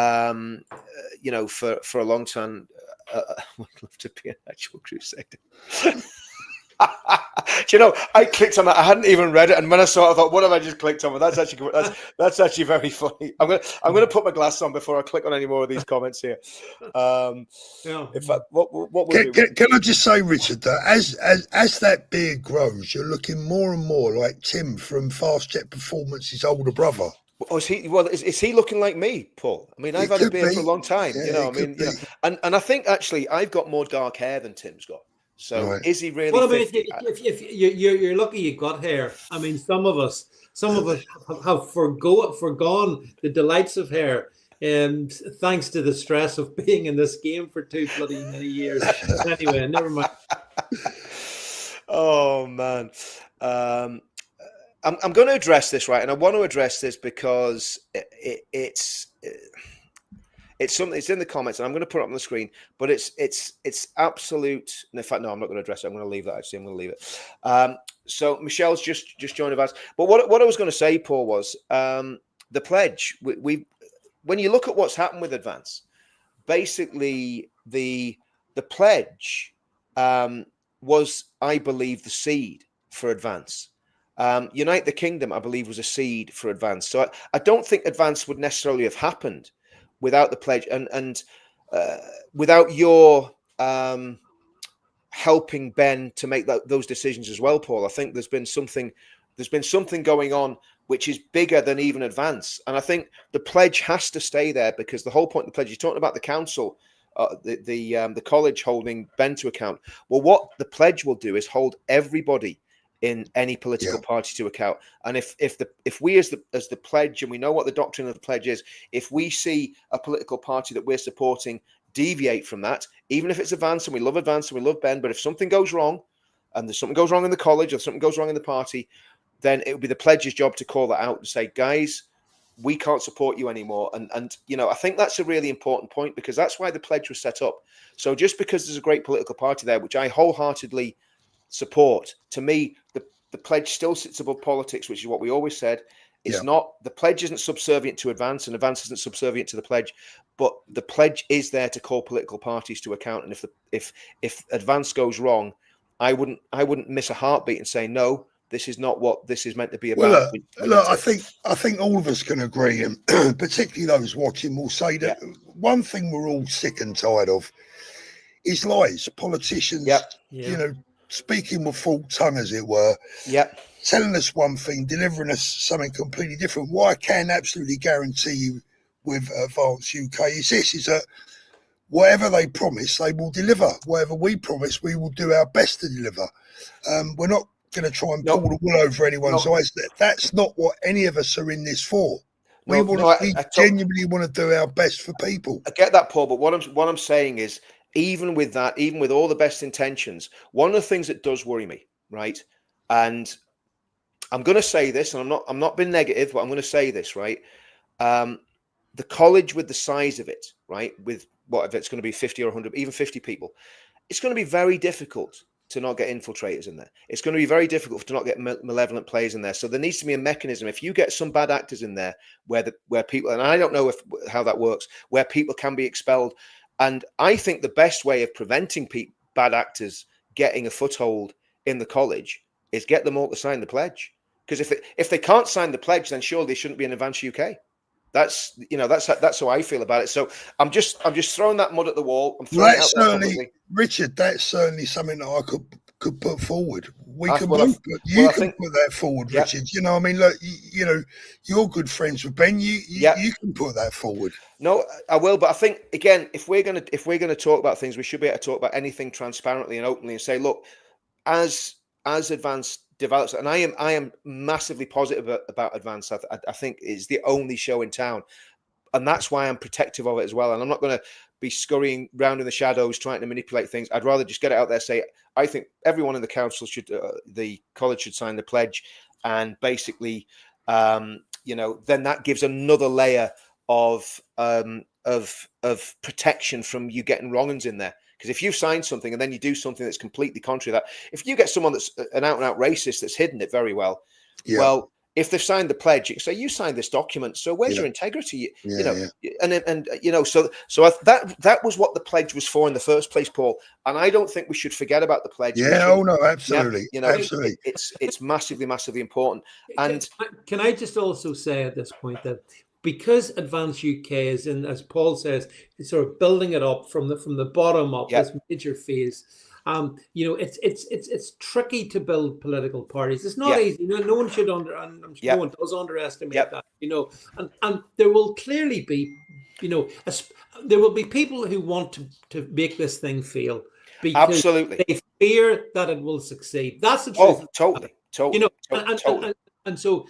a long time. I would love to be an actual crusader. I clicked on that. I hadn't even read it, and when I saw it, I thought, "What have I just clicked on?" That's actually very funny. I'm gonna put my glasses on before I click on any more of these comments here. In fact, what can I just say, Richard, that as that beard grows, you're looking more and more like Tim from Fast Jet Performance's older brother. Oh, is he looking like me, Paul? I mean, I've had a beard for a long time. And I think actually I've got more dark hair than Tim's got. So right. Is he really? Well, I mean, if you're lucky you got hair. I mean, some of us have forgone the delights of hair, thanks to the stress of being in this game for too bloody many years. Anyway, never mind. Oh man, I'm going to address this, right, and I want to address this because it's something. It's in the comments, and I'm going to put it up on the screen. But it's absolute. In fact, no, I'm not going to address it. I'm going to leave that. Actually, I'm going to leave it. So Michelle's just joined us. But what I was going to say, Paul, was the pledge. When you look at what's happened with Advance, basically the pledge was, I believe, the seed for Advance. Unite the Kingdom, I believe, was a seed for Advance. So I don't think Advance would necessarily have happened without the pledge and without your helping Ben to make those decisions as well, Paul. I think there's been something going on which is bigger than even Advance, and I think the pledge has to stay there, because the whole point of the pledge, you're talking about the council, the college holding Ben to account. Well, what the pledge will do is hold everybody in any political party to account. And if we as the pledge, and we know what the doctrine of the pledge is, if we see a political party that we're supporting deviate from that, even if it's Advance, and we love Advance and we love Ben, but if something goes wrong, and there's something goes wrong in the college, or something goes wrong in the party, then it would be the pledge's job to call that out and say, guys, we can't support you anymore. And I think that's a really important point, because that's why the pledge was set up. So just because there's a great political party there, which I wholeheartedly support, to me, the pledge still sits above politics, which is what we always said. It's not, the pledge isn't subservient to Advance, and Advance isn't subservient to the pledge, but the pledge is there to call political parties to account. And if Advance goes wrong, I wouldn't miss a heartbeat and say, no, this is not what this is meant to be about. Well, look, I think all of us can agree, and particularly those watching will say that one thing we're all sick and tired of is lies. Politicians, speaking with full tongue, as it were. Yep. Telling us one thing, delivering us something completely different. What I can absolutely guarantee you with Advance UK is this: is that whatever they promise, they will deliver. Whatever we promise, we will do our best to deliver. We're not going to try and pull the wool over anyone's eyes. That's not what any of us are in this for. We genuinely want to do our best for people. I get that, Paul, but what I'm saying is, even with that, even with all the best intentions, one of the things that does worry me, right? And I'm going to say this, and I'm not being negative, but I'm going to say this, right? The college, with the size of it, right, with what if it's going to be 50 or 100, even 50 people, it's going to be very difficult to not get infiltrators in there. It's going to be very difficult to not get malevolent players in there. So there needs to be a mechanism. If you get some bad actors in there, where people, and I don't know how that works, where people can be expelled. And I think the best way of preventing bad actors getting a foothold in the college is get them all to sign the pledge. Because if they can't sign the pledge, then surely they shouldn't be in Advance UK. That's how I feel about it. So I'm just throwing that mud at the wall. I'm throwing it out there publicly. Richard, that's certainly something that I could put forward. You can put that forward, Richard. You know, I mean, look, you know, you're good friends with Ben. You can put that forward. No, I will, but I think again, if we're gonna talk about things, we should be able to talk about anything transparently and openly and say, look, as Advance develops, and I am massively positive about Advance. I think it's the only show in town, and that's why I'm protective of it as well. And I'm not going to be scurrying around in the shadows trying to manipulate things. I'd rather just get it out there, say I think everyone in the council should, the college should sign the pledge, and basically, you know, then that gives another layer of protection from you getting wrong-uns in there. Because if you sign something and then you do something that's completely contrary to that, if you get someone that's an out-and-out racist that's hidden it very well, well, if they've signed the pledge, you can say, you signed this document, so where's your integrity? And you know, so that was what the pledge was for in the first place, Paul. And I don't think we should forget about the pledge. Absolutely. You know, absolutely. It's massively, massively important. And can I just also say at this point that because Advance UK is in, as Paul says, it's sort of building it up from the bottom up, this major phase. You know, it's tricky to build political parties. It's not easy. You know, no one should no one does underestimate that. You know, and there will clearly be, you know, there will be people who want to make this thing fail because they fear that it will succeed. That's the truth. Totally. You know, and so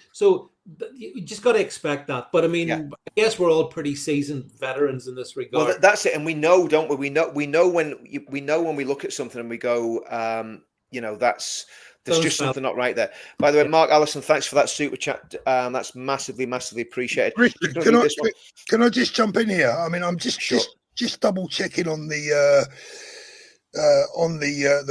you just got to expect that. But I mean, I guess we're all pretty seasoned veterans in this regard. Well, that's it, and we know, don't we? We know when we look at something and we go, you know, there's just something not right there. By the way, Mark Allison, thanks for that super chat. That's massively, massively appreciated. Richard, can I just jump in here? I mean, I'm just double checking on the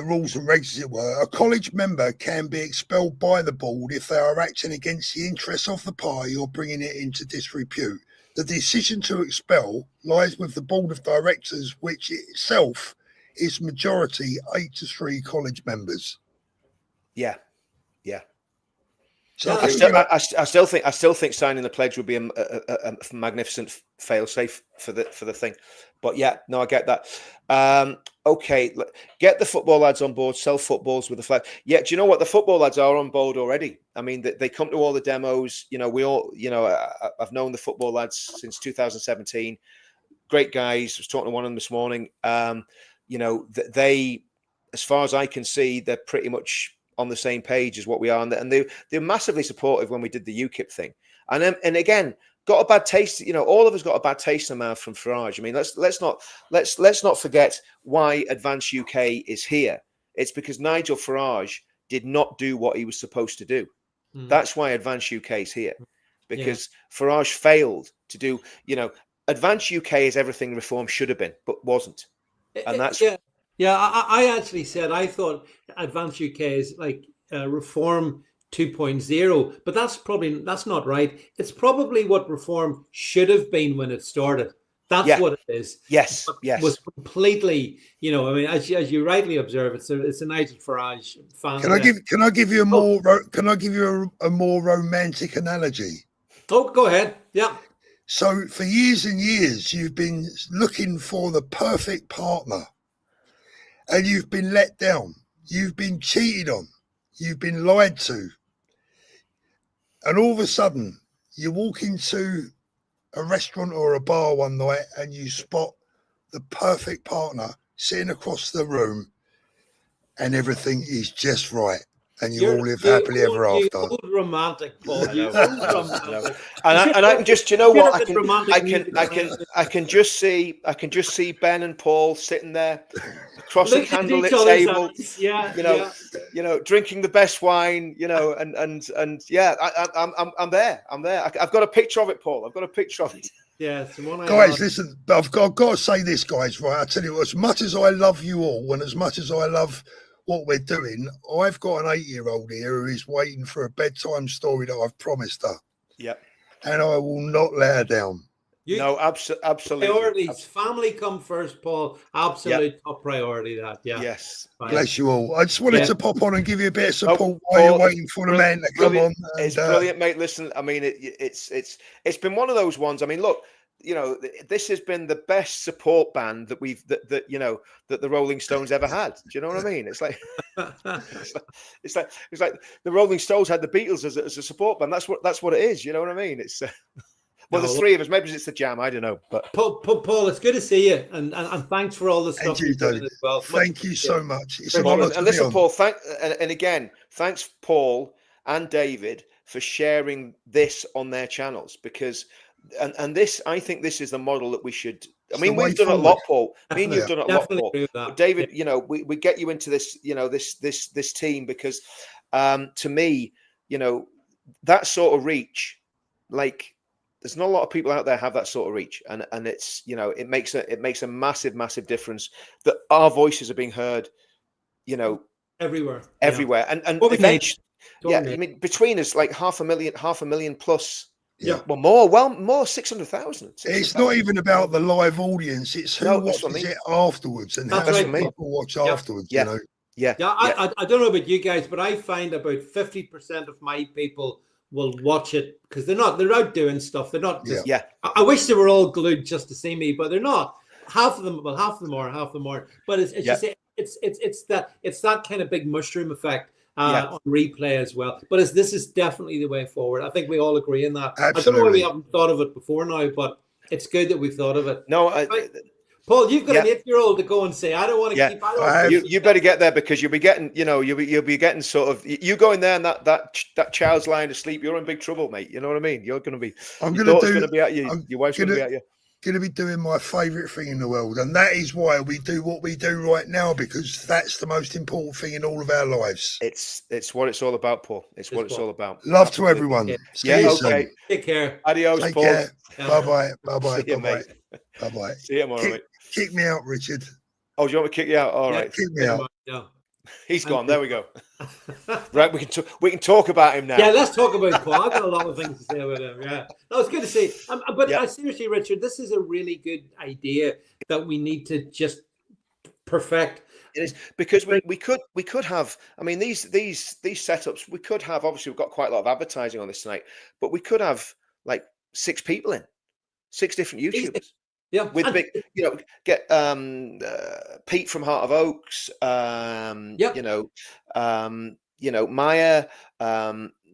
rules and regs, as it were. A college member can be expelled by the board if they are acting against the interests of the party or bringing it into disrepute. The decision to expel lies with the board of directors, which itself is majority 8-3 college members. So I still think signing the pledge would be a magnificent fail-safe for the thing. But yeah, no, I get that. Okay, get the football lads on board, sell footballs with the flag. Yeah, do you know what? The football lads are on board already. I mean, they come to all the demos. You know, we all, you know, I've known the football lads since 2017. Great guys. I was talking to one of them this morning. You know, they, as far as I can see, they're pretty much on the same page as what we are, and they're massively supportive when we did the UKIP thing. And again, got a bad taste. You know, all of us got a bad taste in the mouth from Farage. I mean, let's not forget why Advance UK is here. It's because Nigel Farage did not do what he was supposed to do. That's why Advance UK is here, because Farage failed to do. You know, Advance UK is everything Reform should have been, but wasn't, and that's. I actually said I thought Advance UK is like Reform 2.0, but that's not right. It's probably what Reform should have been when it started. That's what it is. Yes. It was completely, you know. I mean, as you rightly observe, it's a Nigel Farage fan. Can I give you a more romantic analogy? Oh, go ahead. Yeah. So for years and years, you've been looking for the perfect partner. And you've been let down. You've been cheated on. You've been lied to. And all of a sudden, you walk into a restaurant or a bar one night and you spot the perfect partner sitting across the room and everything is just right. And you all live happily ever after. Old romantic, Paul. I know, Old I romantic. And I can just, you know what, I can just see Ben and Paul sitting there across a candlelit table, you know, drinking the best wine, you know, and yeah, I'm there. I've got a picture of it, Paul. I've got a picture of it. Yeah, Simone, guys, listen, I've got to say this, guys, right? I tell you, as much as I love you all, and as much as I love what we're doing, I've got an 8-year-old here who is waiting for a bedtime story that I've promised her. Yep. And I will not let her down. No, absolutely. Priorities. Family come first, Paul. Absolute top priority, that. Yeah. Yes. Bless you all. I just wanted to pop on and give you a bit of support while you're waiting for the man to come on. It's brilliant, mate. Listen, I mean, it's been one of those ones. I mean, look, you know, this has been the best support band that that the Rolling Stones ever had. Do you know what I mean? It's like it's like the Rolling Stones had the Beatles as a support band. That's what it is. You know what I mean? It's well, there's three of us. Maybe it's the Jam. I don't know. But Paul, it's good to see you, and thanks for all the stuff you've done as well. Thank you so much. It's an honor to listen, be Paul. And again, thanks, Paul and David, for sharing this on their channels, because and this, I think this is the model that we should. I mean, we've done a lot, Paul. I mean, you've done a lot, Paul. But David, you know, we get you into this, you know, this team because, to me, you know, that sort of reach, like, there's not a lot of people out there have that sort of reach, and it's, you know, it makes a massive difference that our voices are being heard, you know, everywhere, and eventually, I mean, between us, like 500,000 plus. Yeah, more 600,000. It's not even about the live audience; it's who watches it afterwards and how many people watch afterwards. You know. I don't know about you guys, but I find about 50% of my people will watch it because they're out doing stuff. They're not. Just, I wish they were all glued just to see me, but they're not. Half of them are. But it's just it's that kind of big mushroom effect. On replay as well, but this is definitely the way forward. I think we all agree in that. Absolutely. I don't know why we haven't thought of it before now, but it's good that we've thought of it. No, Paul, you've got an 8-year-old to go and say, I don't want to keep. You better get there, because you'll be getting, you know, you'll be getting sort of, you go in there and that child's lying asleep, you're in big trouble, mate. You know what I mean? You're going to be. Your wife's going to be at you. Going to be doing my favorite thing in the world, and that is why we do what we do right now, because that's the most important thing in all of our lives. It's what it's all about, Paul. It's what it's all about. Love to everyone. Okay. Take care. Adios, Take Paul. Care. Bye bye. See you, mate. Bye bye. See you tomorrow, mate. Kick me out, Richard. Oh, do you want me to kick you out? All right. Kick me out. Yeah. He's gone. There we go. Right, we can talk about him now. Yeah, let's talk about Paul. I've got a lot of things to say about him. Yeah, no, it's good to see. But seriously, Richard, this is a really good idea that we need to just perfect. It is, because we could have. I mean, these setups. We could have. Obviously, we've got quite a lot of advertising on this tonight, but we could have like 6 people in, 6 different YouTubers. Yeah, with big, you know, get Pete from Heart of Oaks, you know, Maya,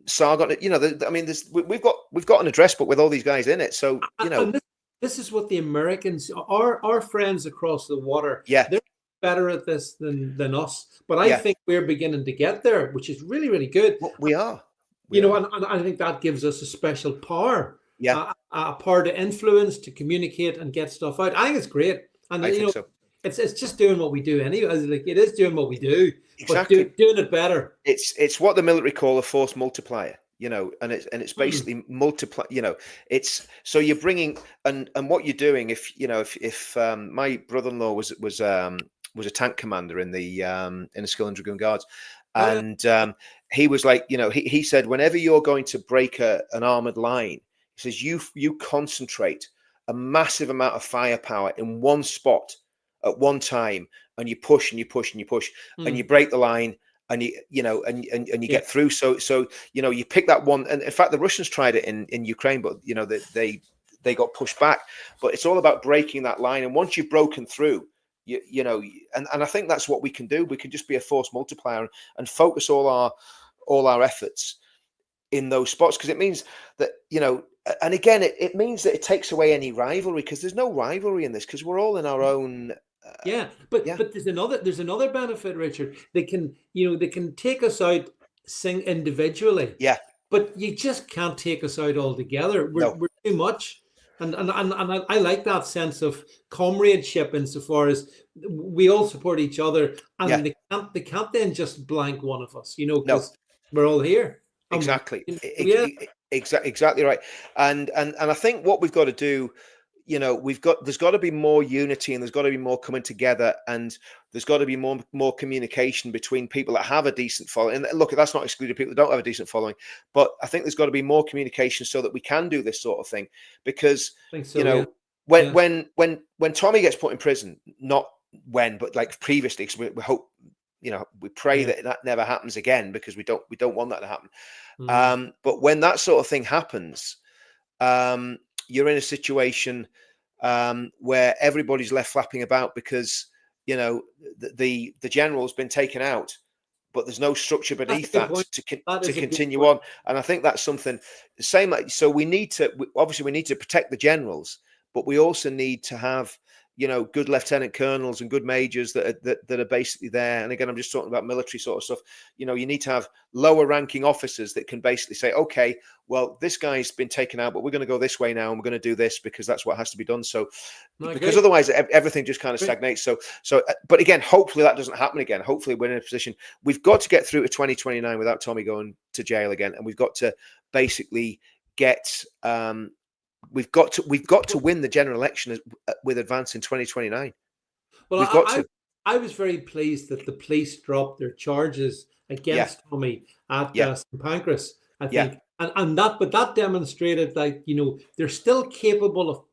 Sargon, you know, I mean, we've got an address book with all these guys in it, so you know, and this is what the Americans, our friends across the water, they're better at this than us, but I think we're beginning to get there, which is really, really good. Well, we are, and I think that gives us a special power. A power to influence, to communicate and get stuff out. I think it's great. And I think so. It's just doing what we do anyway. Like, it is doing what we do, exactly. But doing it better. It's what the military call a force multiplier, you know, and it's basically multiply, you know, it's, so you're bringing, and what you're doing, if you know, if my brother-in-law was a tank commander in the Skilling Dragoon Guards, and he was like, you know, he said, whenever you're going to break an armored line, he says, you concentrate a massive amount of firepower in one spot at one time, and you push and you push and you push, and you break the line, and you get through. So you know, you pick that one, and in fact the Russians tried it in Ukraine, but you know, they got pushed back. But it's all about breaking that line, and once you've broken through, you know, and I think that's what we can do. We can just be a force multiplier and focus all our efforts in those spots, because it means that, you know, and again, it means that it takes away any rivalry, because there's no rivalry in this, because we're all in our own. Yeah, but there's another benefit, Richard. They can, you know, they can take us out, sing individually. Yeah. But you just can't take us out altogether. No. We're too much. And I like that sense of comradeship, insofar as we all support each other, and they can't then just blank one of us, you know, because we're all here. Exactly. Yeah. Exactly right. And I think what we've got to do, you know, there's got to be more unity, and there's got to be more coming together, and there's got to be more communication between people that have a decent following. And look, that's not excluding people that don't have a decent following, but I think there's got to be more communication so that we can do this sort of thing. Because you know, when Tommy gets put in prison, not when, but like previously, because we hope, you know, we pray that never happens again, because we don't want that to happen. But when that sort of thing happens, you're in a situation where everybody's left flapping about, because, you know, the general's been taken out, but there's no structure beneath that to continue on. And I think that's something the same. So we need to protect the generals, but we also need to have, you know, good lieutenant colonels and good majors that are basically there. And again, I'm just talking about military sort of stuff. You know, you need to have lower ranking officers that can basically say, okay, well, this guy's been taken out, but we're going to go this way now, and we're going to do this because that's what has to be done. So, because otherwise everything just kind of stagnates. So, but again, hopefully that doesn't happen again. Hopefully we're in a position, we've got to get through to 2029 without Tommy going to jail again. And we've got to basically get, we've got to win the general election with advance in 2029. Well, I was very pleased that the police dropped their charges against Tommy at St. Pancras, I think. And that demonstrated that, you know, they're still capable of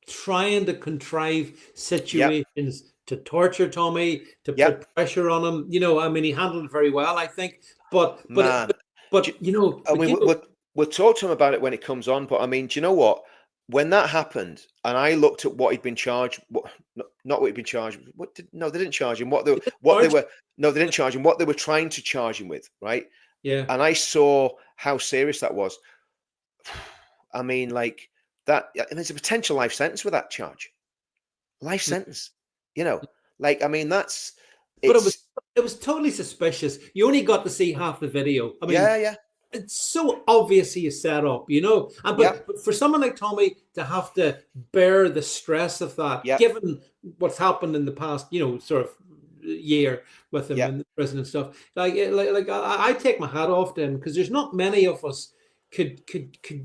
trying to contrive situations to torture Tommy, to put pressure on him. You know, I mean, he handled it very well, I think. But you know, we'll talk to him about it when it comes on. But I mean, do you know what? When that happened, and I looked at what he'd been charged, not what he'd been charged. No, they didn't charge him. They didn't charge him. What they were trying to charge him with, right? Yeah. And I saw how serious that was. I mean, like that. I mean, it's a potential life sentence with that charge. Life sentence. You know, like, I mean, that's. But it was totally suspicious. You only got to see half the video. I mean, it's so obvious he is set up, you know. But for someone like Tommy to have to bear the stress of that, given what's happened in the past, you know, sort of year with him in the prison and stuff, like I take my hat off to him, because there's not many of us could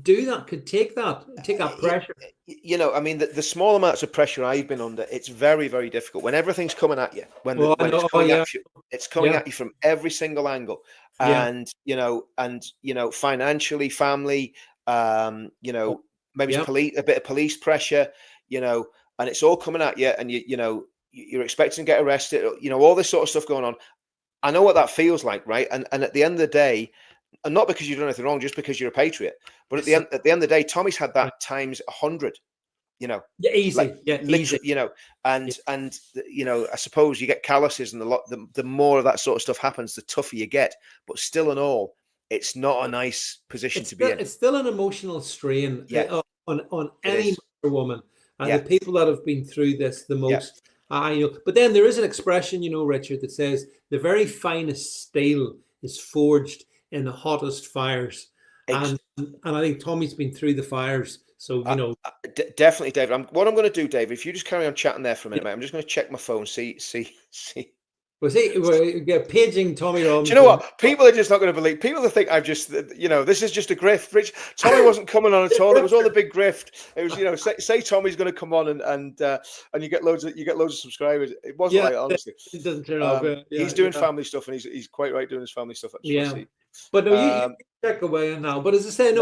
do that, could take that pressure. You know, I mean, the small amounts of pressure I've been under, it's very, very difficult when everything's coming at you. It's coming at you from every single angle, and you know, financially, family, you know, maybe a bit of police pressure, you know, and it's all coming at you, and you know, you're expecting to get arrested, you know, all this sort of stuff going on. I know what that feels like, right? And at the end of the day, and not because you've done anything wrong, just because you're a patriot, but at the end of the day, Tommy's had that times 100. You know, easy, easy. You know, and you know, I suppose you get calluses, and the more of that sort of stuff happens, the tougher you get. But still, in all, it's not a nice position to be in. It's still an emotional strain on any woman, and the people that have been through this the most. But then there is an expression, you know, Richard, that says the very finest steel is forged in the hottest fires, and I think Tommy's been through the fires. So, you know, definitely, David. What I'm going to do, David, if you just carry on chatting there for a minute, mate, I'm just going to check my phone, see. We're paging Tommy Robinson. Do you know what? People are just not going to believe. People that think I've just, you know, this is just a grift. Rich, Tommy wasn't coming on at all. It was all a big grift. It was, you know, say Tommy's going to come on and you get loads of subscribers. It wasn't like, honestly. It doesn't turn off. He's doing family stuff, and he's quite right doing his family stuff. Actually. Yeah, but no, you check away now. But as I say,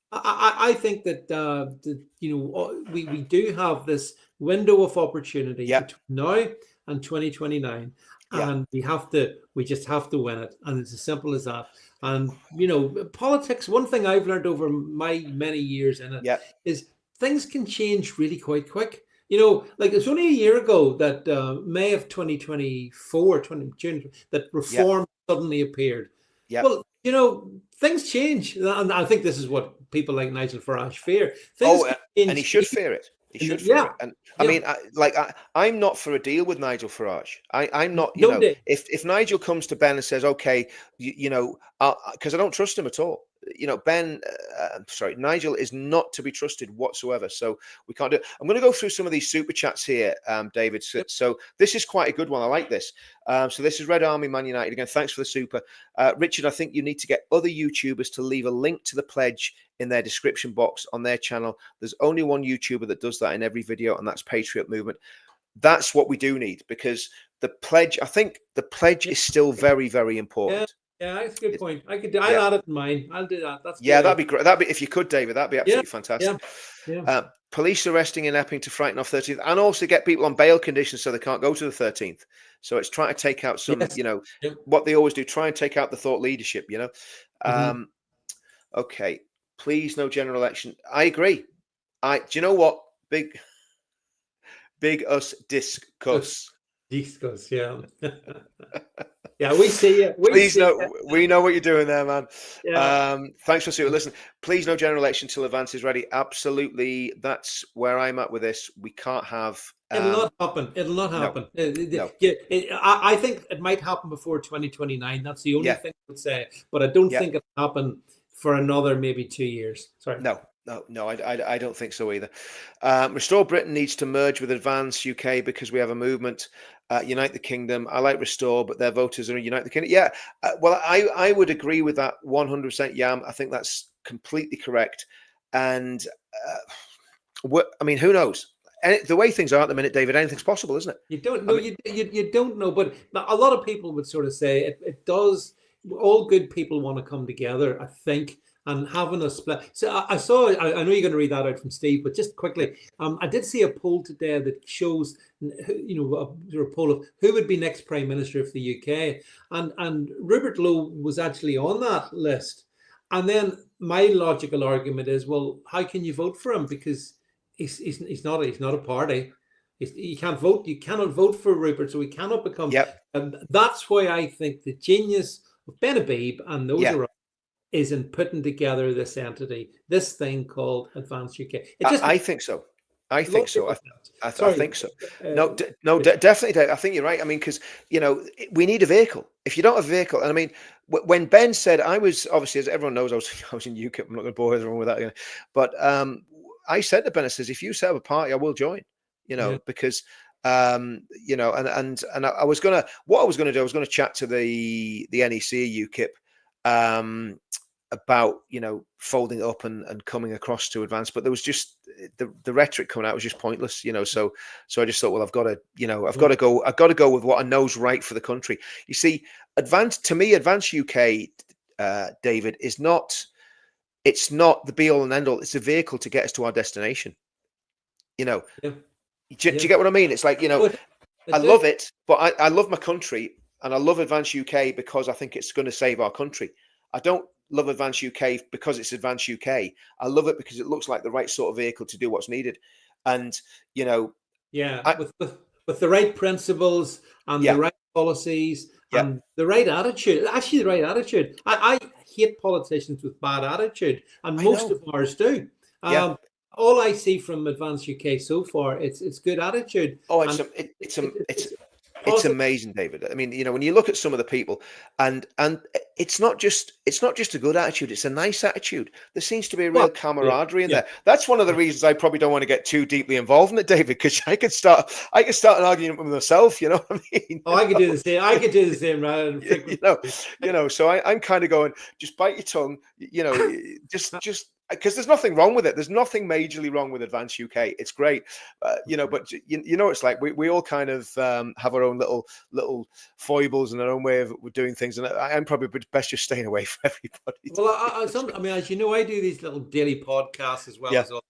I think that you know, we do have this window of opportunity between now and 2029, and we just have to win it, and it's as simple as that. And you know, politics, one thing I've learned over my many years in it is things can change really quite quick. You know, like it's only a year ago that May of 2024, June, that reform suddenly appeared. Yeah. Well, you know, things change. And I think this is what people like Nigel Farage fear. Things change. And he should fear it. He should fear it. And I mean, I'm not for a deal with Nigel Farage. I'm not, you know, if Nigel comes to Ben and says, okay, you know, because I don't trust him at all. You know, Nigel is not to be trusted whatsoever. So we can't do it. I'm going to go through some of these super chats here, David. So this is quite a good one. I like this. So this is Red Army Man United again. Thanks for the super. Richard, I think you need to get other YouTubers to leave a link to the pledge in their description box on their channel. There's only one YouTuber that does that in every video, and that's Patriot Movement. That's what we do need, because the pledge, I think the pledge is still very, very important. Yeah, that's a good point. I'll add it in mine. I'll do that. That's that'd be great. If you could, David, that'd be absolutely fantastic. Police arresting in Epping to frighten off 13th, and also get people on bail conditions so they can't go to the 13th. So it's trying to take out some, you know, what they always do, try and take out the thought leadership, you know. Okay, please no general election. I agree. Do you know what? Big us discuss. Discuss, yeah. Yeah, we see it. We know what you're doing there, man. Yeah. Thanks for super. Listen, please no general election till advance is ready. Absolutely, that's where I'm at with this. We can't have. It'll not happen. It'll not happen. No. I think it might happen before 2029. That's the only thing I would say. But I don't think it'll happen for another maybe 2 years. Sorry. No, I don't think so either. Restore Britain needs to merge with Advance UK because we have a movement. Unite the Kingdom. I like Restore, but their voters are Unite the Kingdom. Yeah, well, I would agree with that 100%, Yam. I think that's completely correct. And I mean, who knows? The way things are at the minute, David, anything's possible, isn't it? You don't know. You don't know. But a lot of people would sort of say it does. All good people want to come together, I think. And having a split. So I know you're going to read that out from Steve, but just quickly, I did see a poll today that shows, you know, a poll of who would be next Prime Minister of the UK. And Rupert Lowe was actually on that list. And then my logical argument is, well, how can you vote for him? Because he's not a party. You can't vote. You cannot vote for Rupert, so he cannot become. And that's why I think the genius of Ben Habib and those around is in putting together this entity, this thing called Advance UK. I think so. I think so. I think so. No, definitely. I think you're right. I mean, because, you know, we need a vehicle. If you don't have a vehicle, and I mean, when Ben said, I was obviously, as everyone knows, I was in UKIP. I'm not going to bore everyone with that again. But I said to Ben, I says, if you set up a party, I will join. You know, because you know, and I was gonna do, I was gonna chat to the NEC UKIP about, you know, folding up and coming across to Advance, but there was just the rhetoric coming out was just pointless, you know. So I just thought, well, I've got to go with what I know is right for the country. You see, Advance UK, David, it's not the be all and end all. It's a vehicle to get us to our destination. You know, do you get what I mean? It's like, you know, I love it, but I love my country, and I love Advance UK because I think it's going to save our country. I don't love Advance UK because it's Advance UK. I love it because it looks like the right sort of vehicle to do what's needed. And, you know, with the right principles and the right policies and the right attitude. Actually, the right attitude. I hate politicians with bad attitude, and most of ours do. All I see from Advance UK so far, it's good attitude. Oh, it's amazing, David. I mean, you know, when you look at some of the people, and it's not just a good attitude; it's a nice attitude. There seems to be a real camaraderie in there. That's one of the reasons I probably don't want to get too deeply involved in it, David, because I could start an argument with myself. You know what I mean? I could do the same. I could do the same, rather than you know. So I'm kind of going, just bite your tongue. You know, just. Because there's nothing wrong with it. There's nothing majorly wrong with Advance UK. It's great, you know. But you know, it's like we all kind of have our own little foibles and our own way of doing things. And I'm probably best just staying away from everybody. Well, I mean, as you know, I do these little daily podcasts as well as all.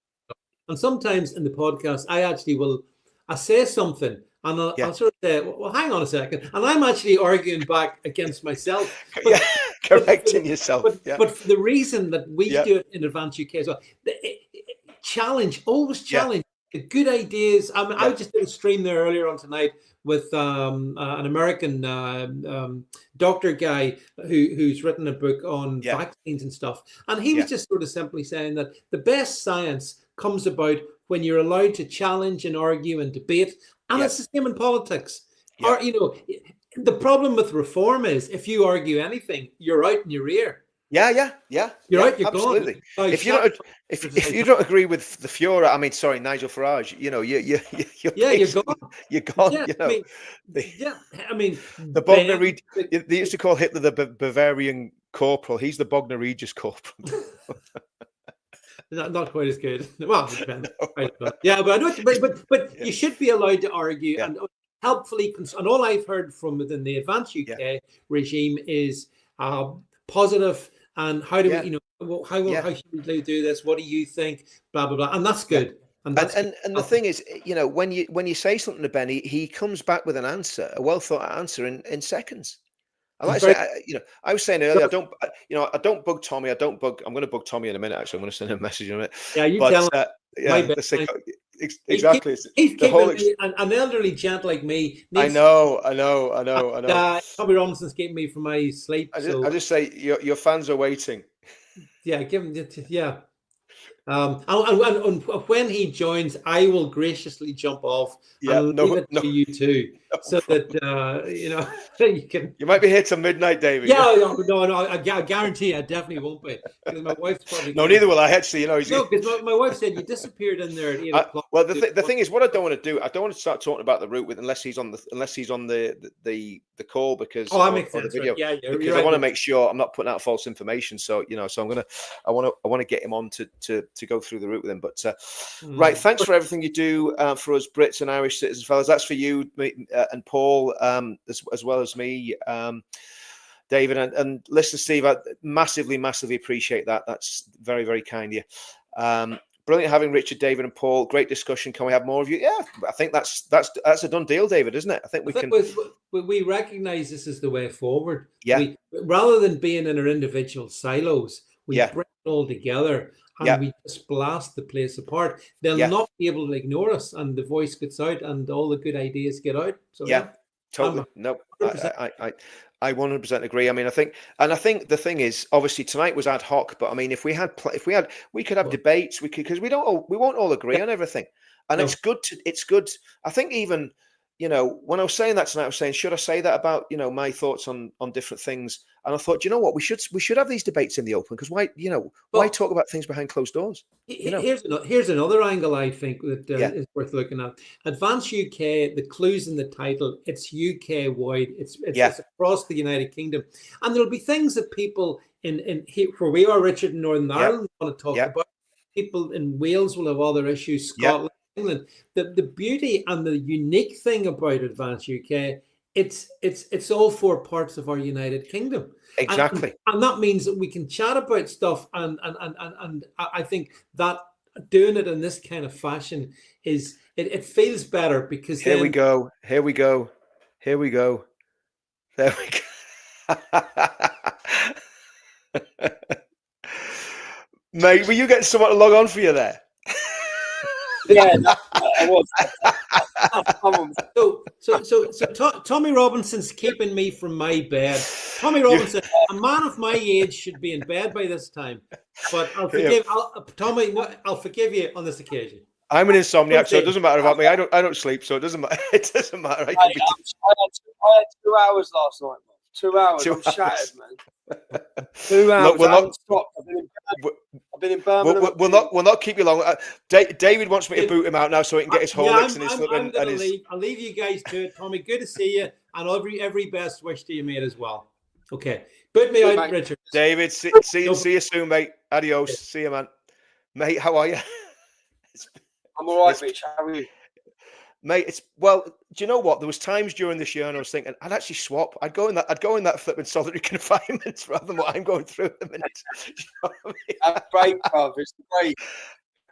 And sometimes in the podcast, I say something. And I'll sort of say, well, hang on a second. And I'm actually arguing back against myself. But, correcting yourself. But for the reason that we do it in Advance UK as well, always challenge the good ideas. I mean, I just did a stream there earlier on tonight with an American doctor guy who's written a book on vaccines and stuff, and he was just sort of simply saying that the best science comes about when you're allowed to challenge and argue and debate, and it's the same in politics. Or the problem with reform is if you argue anything, you're out in your ear. You're right. You're absolutely gone. If you don't agree with the Fuhrer, I mean, sorry, Nigel Farage, you're gone. You're gone. I mean, the Bogner Reed. They used to call Hitler the Bavarian corporal. He's the Bogner Regis corporal. Not quite as good. Well, it depends. Yeah, but I know. But you should be allowed to argue and helpfully. And all I've heard from within the advanced UK regime is positive. And how do we, how should we do this? What do you think? Blah blah blah. And that's good. And the thing is, when you say something to Benny, he comes back with an answer, a well thought out answer in seconds. I like to say, I was saying earlier, I don't bug Tommy. I'm going to bug Tommy in a minute. Actually, I'm going to send him a message in a minute. Yeah, you tell him. Exactly. He's keeping an elderly gent like me. I know. Tommy Robinson's keeping me from my sleep. I just say your fans are waiting. Yeah, give him. Yeah. And when he joins, I will graciously jump off and leave it to you too, so that you can. You might be here till midnight, David. No. I guarantee I definitely won't be, because my wife's probably. No, neither will I. Actually, because my wife said you disappeared in there at 8 o'clock. Well, the thing is, what I don't want to do, I don't want to start talking about the route with unless he's on the call, because that makes sense. The video, right. Yeah, because I want to make sure I'm not putting out false information. So so I want to get him on to go through the route with him. But right, thanks for everything you do for us Brits and Irish citizens, fellas. That's for you and Paul, as well as me, David, and listen, Steve. I massively appreciate that. That's very, very kind of you. Brilliant having Richard, David, and Paul. Great discussion. Can we have more of you? Yeah, I think that's a done deal, David, isn't it? I think we recognise this is the way forward. Yeah. Rather than being in our individual silos, we bring it all together. And we just blast the place apart. They'll not be able to ignore us, and the voice gets out, and all the good ideas get out. So totally. No, I 100% agree. I mean, I think the thing is, obviously tonight was ad hoc, but I mean, we could have debates. We won't all agree on everything, and it's good. I think even when I was saying that tonight, I was saying, should I say that about my thoughts on different things? And I thought, we should have these debates in the open, because why talk about things behind closed doors? Here's another angle I think that is worth looking at. Advanced UK, the clues in the title, it's UK wide, it's across the United Kingdom, and there'll be things that people in here, where we are, Richard, in Northern Ireland, want to talk about. People in Wales will have other issues. Scotland. England. The beauty and the unique thing about Advanced UK, it's all four parts of our United Kingdom. Exactly. And that means that we can chat about stuff, and I think that doing it in this kind of fashion is it feels better, because here we go. There we go. Mate, were you getting someone to log on for you there? Yeah, I was. So Tommy Robinson's keeping me from my bed. Tommy Robinson, a man of my age, should be in bed by this time. But I'll forgive Tommy. I'll forgive you on this occasion. I'm an insomniac, so it doesn't matter about me. I don't sleep, so it doesn't matter. It doesn't matter. I had 2 hours last night, man. 2 hours. I'm shattered, man. 2 hours. Look, I've been in Birmingham. We'll not keep you long. David wants me to boot him out now, so he can get his Horlicks and his flipping. Leave. I'll leave you guys to it. Tommy, good to see you, and every best wish to you, mate, as well. Okay, boot me out, Richard. David, see you soon, mate. Adios. Yeah. See you, man. Mate, how are you? I'm all right, Rich. How are you? Mate, do you know what? There was times during this year, and I was thinking I'd actually swap. I'd go in that flipping solitary confinement rather than what I'm going through at the minute. You know what I mean? That's great, bruv. It's great.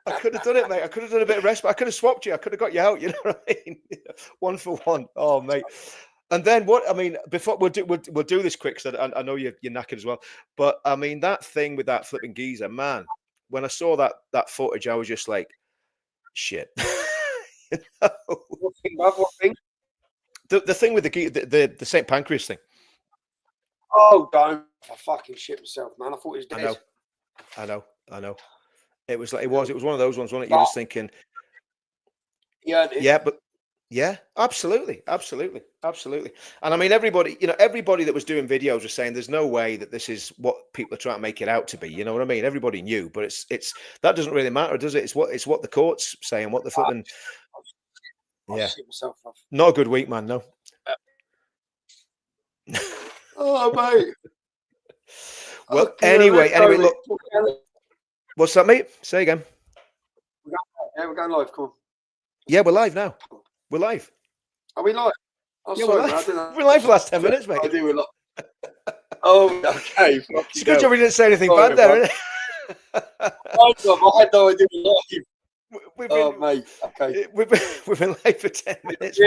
I could have done it, mate. I could have done a bit of rest, but I could have swapped you. I could have got you out. You know what I mean? 1 for 1. Oh, mate. And then before we'll do this quick, because I know you're knackered as well. But I mean, that thing with that flipping geezer, man. When I saw that footage, I was just like, shit. You know? What thing, bruv? What thing? The thing with the St. Pancras thing. Oh, don't! I fucking shit myself, man. I thought he was dead. I know. It was one of those ones, wasn't it? You're just thinking, yeah, but yeah, absolutely. And I mean, everybody that was doing videos was saying there's no way that this is what people are trying to make it out to be. You know what I mean? Everybody knew, but it's that doesn't really matter, does it? It's what the court's saying, what the flipping. Yeah, not a good week, man. No. Oh, mate. Well, anyway, look. What's that, mate? Say again. We're going live. Come on. Yeah, we're live now. We're live. Are we live? Oh, yeah, sorry, we're live. man, We're live for the last 10 minutes, mate. I do a lot. Oh, okay. It's a good job we didn't say anything bad there, isn't it? I had no idea we were live. Mate. Okay. We've been live for 10 minutes.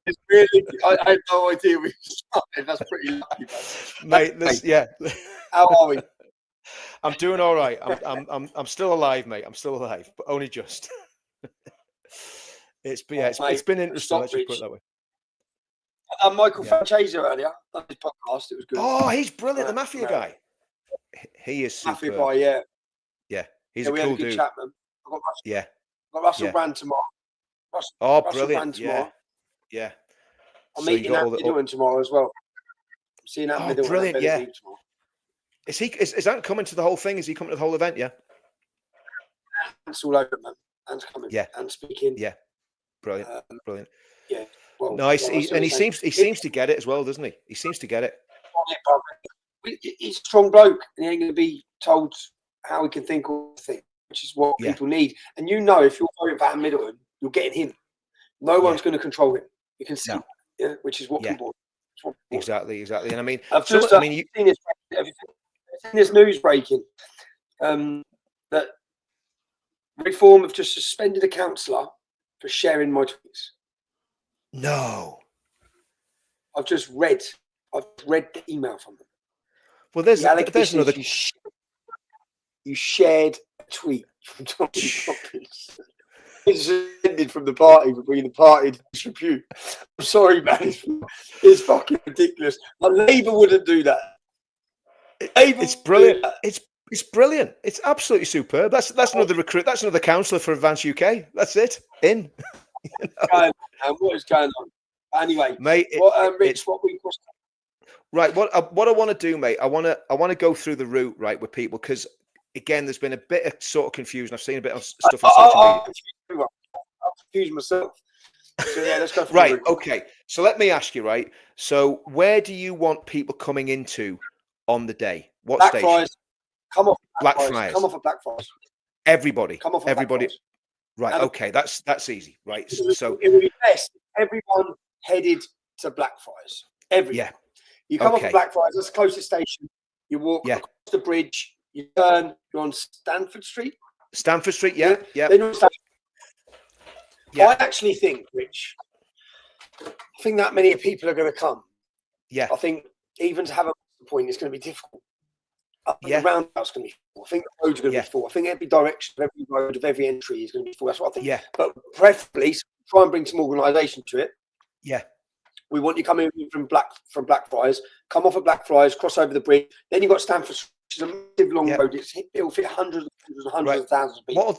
It's really. I had no idea we started. That's pretty lucky, mate. Yeah. How are we? I'm doing all right. I'm still alive, mate. I'm still alive, but only just. It's been interesting. Let's just put it that way. Michael Francesa earlier on his podcast. It was good. Oh, he's brilliant. The Mafia guy. He is super. Mafia guy, yeah. Yeah, he's a cool we had a good dude. Chat, man. I've got Russell Brand tomorrow. Russell brilliant. Tomorrow. Yeah. I'm meeting Anthony Dillon tomorrow as well. I'm seeing Anthony Dillon. Brilliant. Yeah. Is Ant coming to the whole thing? Is he coming to the whole event? Yeah. Ant's all over, man. Ant's coming. Yeah. Ant's speaking. Yeah. Brilliant. Brilliant. Yeah. Well, nice. He seems to get it as well, doesn't he? He seems to get it. He's a strong bloke, and he ain't going to be told how he can think or think, which is what people need. And if you're voting for Ant Middleton, you're getting him. No one's going to control him. You can see, which is what people want. Exactly. And I mean, you've seen this news breaking that Reform have just suspended a councillor for sharing my tweets. No. I've read the email from them. Well, there's another. You shared a tweet from Tommy Robbins. It's suspended from the party for being the party disrepute. I'm sorry, man. It's fucking ridiculous. Labour wouldn't do that. It's brilliant. It's brilliant. It's absolutely superb. That's another recruit. That's another councillor for Advance UK. That's it. In. What is going on? Anyway, mate. Right. What I want to do, mate. I want to go through the route right with people because again, there's been a bit of sort of confusion. I've seen a bit of stuff on social media. I'm confused myself. So yeah, let's go. Right. Okay. So let me ask you. Right. So where do you want people coming into on the day? What station? Blackfriars. Come off Blackfriars. Come off of Blackfriars. Everybody. Come off of everybody. Blackfriars. Right. Okay. That's easy. Right. So it would be best if everyone headed to Blackfriars. Yeah. You come off of Blackfriars. That's the closest station. You walk across the bridge. You turn. You're on Stanford Street. Stanford Street. Yeah. Yeah. Then you're I actually think, Rich. I think that many people are going to come. Yeah. I think even to have a point, it's going to be difficult. The roundabout's going to be full. I think the roads are going to be full. I think every direction of every road of every entry is going to be full. That's what I think. Yeah. But preferably try and bring some organisation to it. Yeah. We want you coming from Blackfriars, come off of Blackfriars, cross over the bridge. Then you've got Stanford, which is a massive long road. It'll fit hundreds and hundreds of thousands of people.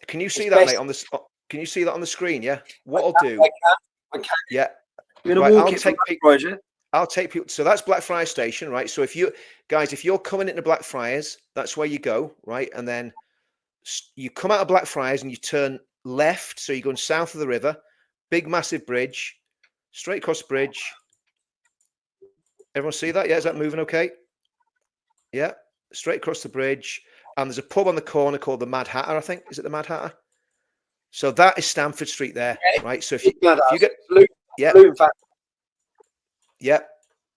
Can you see that, mate? Can you see that on the screen? Yeah. What I'll do? I can. Yeah. You're going to walk it from Blackfriars, yeah? I'll take people. So that's Blackfriars Station, right? So if you're coming into Blackfriars, that's where you go, right? And then you come out of Blackfriars and you turn left. So you're going south of the river, big, massive bridge, straight across the bridge. Everyone see that? Yeah. Is that moving okay? Yeah. Straight across the bridge. And there's a pub on the corner called the Mad Hatter, I think. Is it the Mad Hatter? So that is Stanford Street there, right? So if you get, yeah.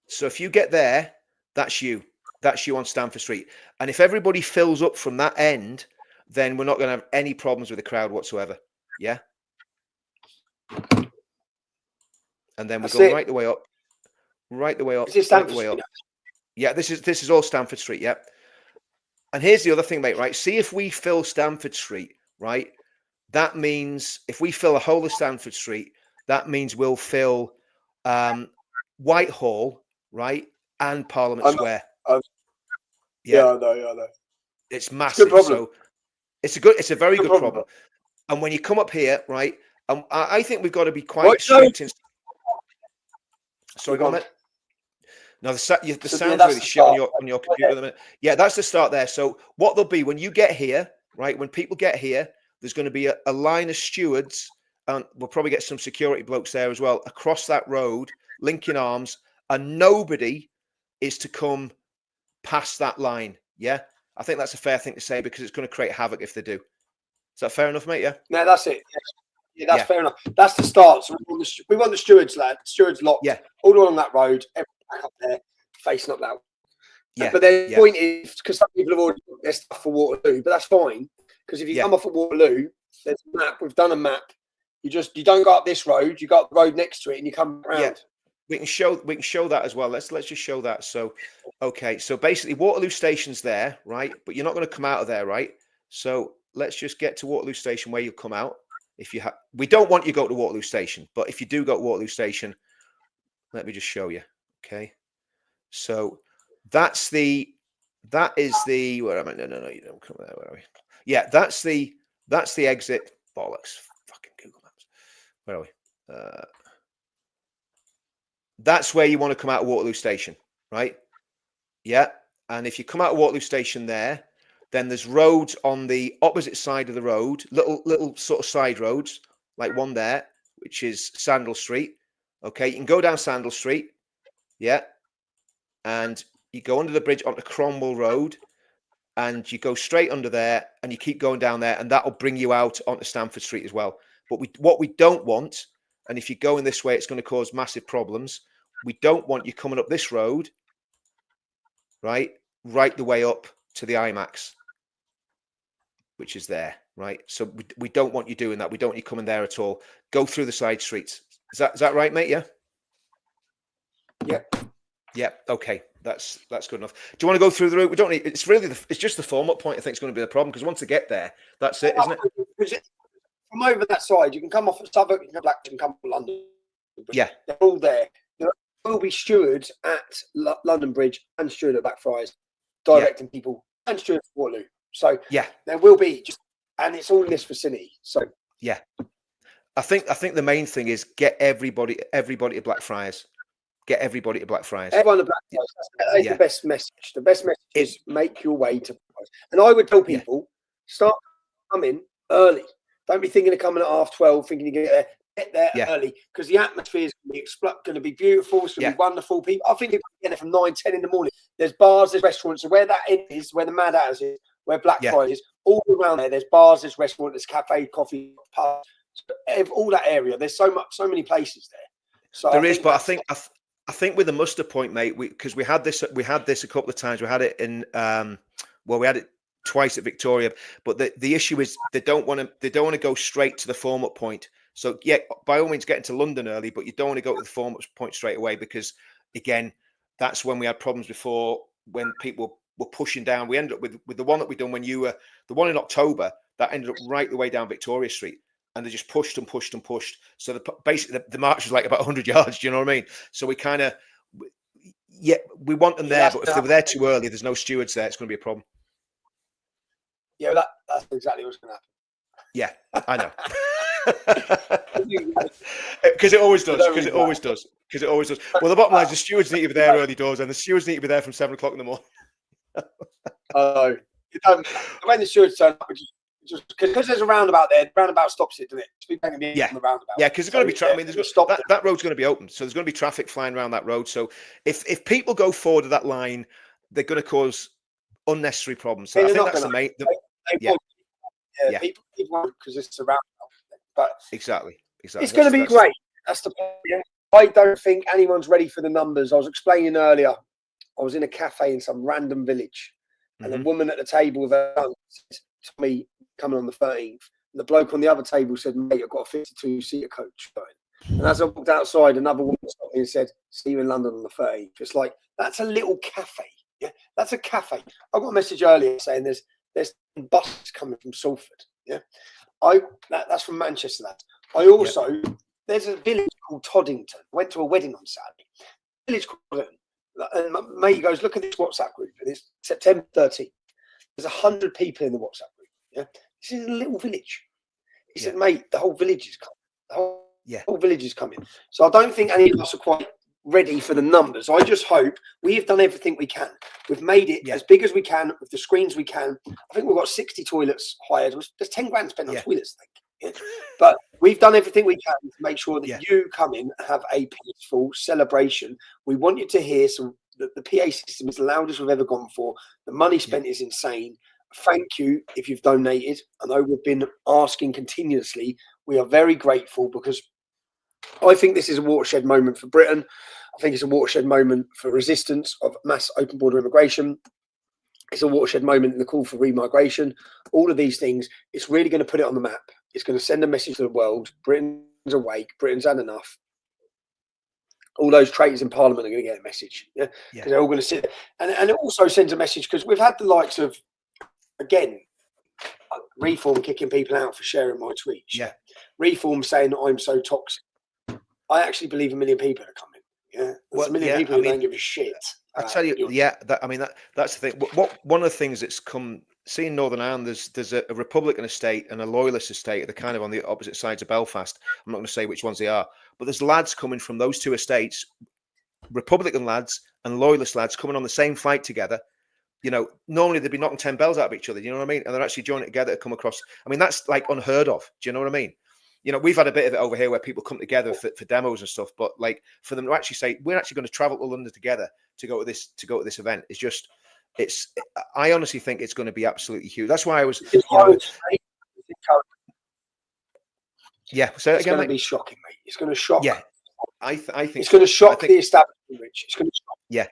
So if you get there, that's you. That's you on Stanford Street. And if everybody fills up from that end, then we're not going to have any problems with the crowd whatsoever. Yeah. And then we go right the way up. Right the way up. Right the way up. Yeah, this is all Stanford Street, yeah. And here's the other thing, mate, right? See if we fill Stanford Street, right? that means if we fill the whole of Stamford Street, that means we'll fill Whitehall, right, and Parliament Square. Yeah, I know. It's massive. So it's a very good problem. And when you come up here, right, I think we've got to be quite strict. Sorry, go on, mate. No, the sound's really shit on your computer at the minute. Yeah, that's the start there. So what there'll be when you get here, right, when people get here, there's going to be a line of stewards, and we'll probably get some security blokes there as well, across that road, linking arms, and nobody is to come past that line. Yeah, I think that's a fair thing to say because it's going to create havoc if they do. Is that fair enough, mate? Yeah. No, that's it. Yeah, that's fair enough. That's the start. So we want the stewards, lad. Stewards locked. Yeah. All along that road, everyone back up there, facing up that way. Yeah. But the point is, because some people have already got their stuff for Waterloo, but that's fine. Because if you come off at Waterloo, there's a map. We've done a map. You don't go up this road. You go up the road next to it, and you come around. Yeah. We can show that as well. Let's just show that. So, okay. So basically, Waterloo Station's there, right? But you're not going to come out of there, right? So let's just get to Waterloo Station where you'll come out. If you have, we don't want you to go to Waterloo Station, but if you do go to Waterloo Station, let me just show you. Okay. So that is the, where am I? No, you don't come there. Where are we? Yeah, that's the exit. Bollocks. Fucking Google Maps. Where are we? That's where you want to come out of Waterloo Station, right? Yeah. And if you come out of Waterloo Station there, then there's roads on the opposite side of the road, little sort of side roads, like one there, which is Sandal Street. Okay, you can go down Sandal Street, yeah, and you go under the bridge onto Cromwell Road, and you go straight under there, and you keep going down there, and that'll bring you out onto Stamford Street as well. But what we don't want, and if you go in this way, it's going to cause massive problems. We don't want you coming up this road, right the way up to the IMAX, which is there, right? So we don't want you doing that. We don't want you coming there at all. Go through the side streets. Is that right, mate? Yeah. Yeah. Okay. That's good enough. Do you want to go through the route? We don't need. It's really it's just the form-up point. I think is going to be the problem because once they get there, that's it, isn't it? From over that side, you can come off at Southwark, you can come back, you can come to London. Yeah, they're all there. There will be stewards at London Bridge and steward at Blackfriars, directing people, and steward at Waterloo. So there will be and it's all in this vicinity. So yeah, I think the main thing is get everybody to Blackfriars. Get everybody to Blackfriars. Everyone at Blackfriars. That's the best message. The best message is make your way to Blackfriars. And I would tell people start coming early. Don't be thinking of coming at 12:30, thinking you get there early, because the atmosphere is going to be beautiful. It's going to be wonderful. People, I think people get there from 9, 10 in the morning. There's bars, there's restaurants. So where that is, where the Mad Hatters is, where Blackfriars is, all around there. There's bars, there's restaurants, there's cafe, coffee, pubs, all that area. There's so many places there. So there is, but I think with the muster point, mate, because we had this a couple of times. We had it in we had it twice at Victoria, but the issue is they don't want to go straight to the form-up point. So yeah, by all means get into London early, but you don't want to go to the form-up point straight away because again, that's when we had problems before when people were pushing down. We ended up with the one that we done when you were the one in October that ended up right the way down Victoria Street, and they just pushed and pushed and pushed. So basically the march was like about 100 yards. Do you know what I mean? So we kind of we want them there, but if they were there too early, there's no stewards there. It's going to be a problem. Yeah, that's exactly what's going to happen. Yeah, I know. Because it always does. Because it always does. Well, the bottom line is the stewards need to be there early doors, and the stewards need to be there from 7 o'clock in the morning. When the stewards turn up, just because there's a roundabout there, the roundabout stops it, doesn't it? Just be banging the roundabout. Yeah, because there's going to be traffic. I mean, that road's going to be open, so there's going to be traffic flying around that road. So if people go forward to that line, they're going to cause unnecessary problems. So I think that's the main. People won't because it's a roundabout. But exactly. It's going to be great. That's the point. Yeah. I don't think anyone's ready for the numbers. I was explaining earlier. I was in a cafe in some random village, and the woman at the table with her son said to me, coming on the 13th, and the bloke on the other table said, "Mate, I've got a 52-seater coach going." And as I walked outside, another woman stopped me and said, "See you in London on the 13th." It's like that's a little cafe. Yeah, that's a cafe. I got a message earlier saying there's buses coming from Salford. Yeah, That's from Manchester. That I also there's a village called Toddington. Went to a wedding on Saturday. Village called Toddington. And my mate goes, look at this WhatsApp group. And it's September 13th. There's 100 people in the WhatsApp group. Yeah, this is a little village. He said, mate, the whole village is coming. The whole village is coming. So I don't think any of us are quite ready for the numbers. I just hope we have done everything we can. We've made it as big as we can with the screens we can. I think we've got 60 toilets hired. There's 10 grand spent on toilets, I think. Yeah. But we've done everything we can to make sure that you come in and have a peaceful celebration. We want you to hear the PA system is the loudest we've ever gone for. The money spent is insane. Thank you if you've donated. I know we've been asking continuously. We are very grateful because I think this is a watershed moment for Britain. I think it's a watershed moment for resistance of mass open border immigration. It's a watershed moment in the call for remigration. All of these things, it's really going to put it on the map. It's going to send a message to the world. Britain's awake. Britain's had enough. All those traitors in Parliament are going to get a message. Yeah, because they're all going to sit there. And it also sends a message because we've had the likes of, again, Reform kicking people out for sharing my tweets. Yeah, Reform saying that I'm so toxic. I actually believe 1 million people are coming. Yeah, there's 1 million people who don't give a shit. I tell you, that's the thing. One of the things that's come. See, in Northern Ireland, there's a Republican estate and a Loyalist estate. They're kind of on the opposite sides of Belfast. I'm not going to say which ones they are, but there's lads coming from those two estates, Republican lads and Loyalist lads coming on the same flight together. You know, normally they'd be knocking 10 bells out of each other. You know what I mean? And they're actually joining together to come across. I mean, that's like unheard of. Do you know what I mean? You know, we've had a bit of it over here where people come together for demos and stuff. But like for them to actually say we're actually going to travel to London together to go to this event is just. I honestly think it's going to be absolutely huge. That's why I was. Yeah, so it's going to be shocking, mate. It's going to shock. Yeah, I think it's going to shock the establishment, Rich. It's going to shock.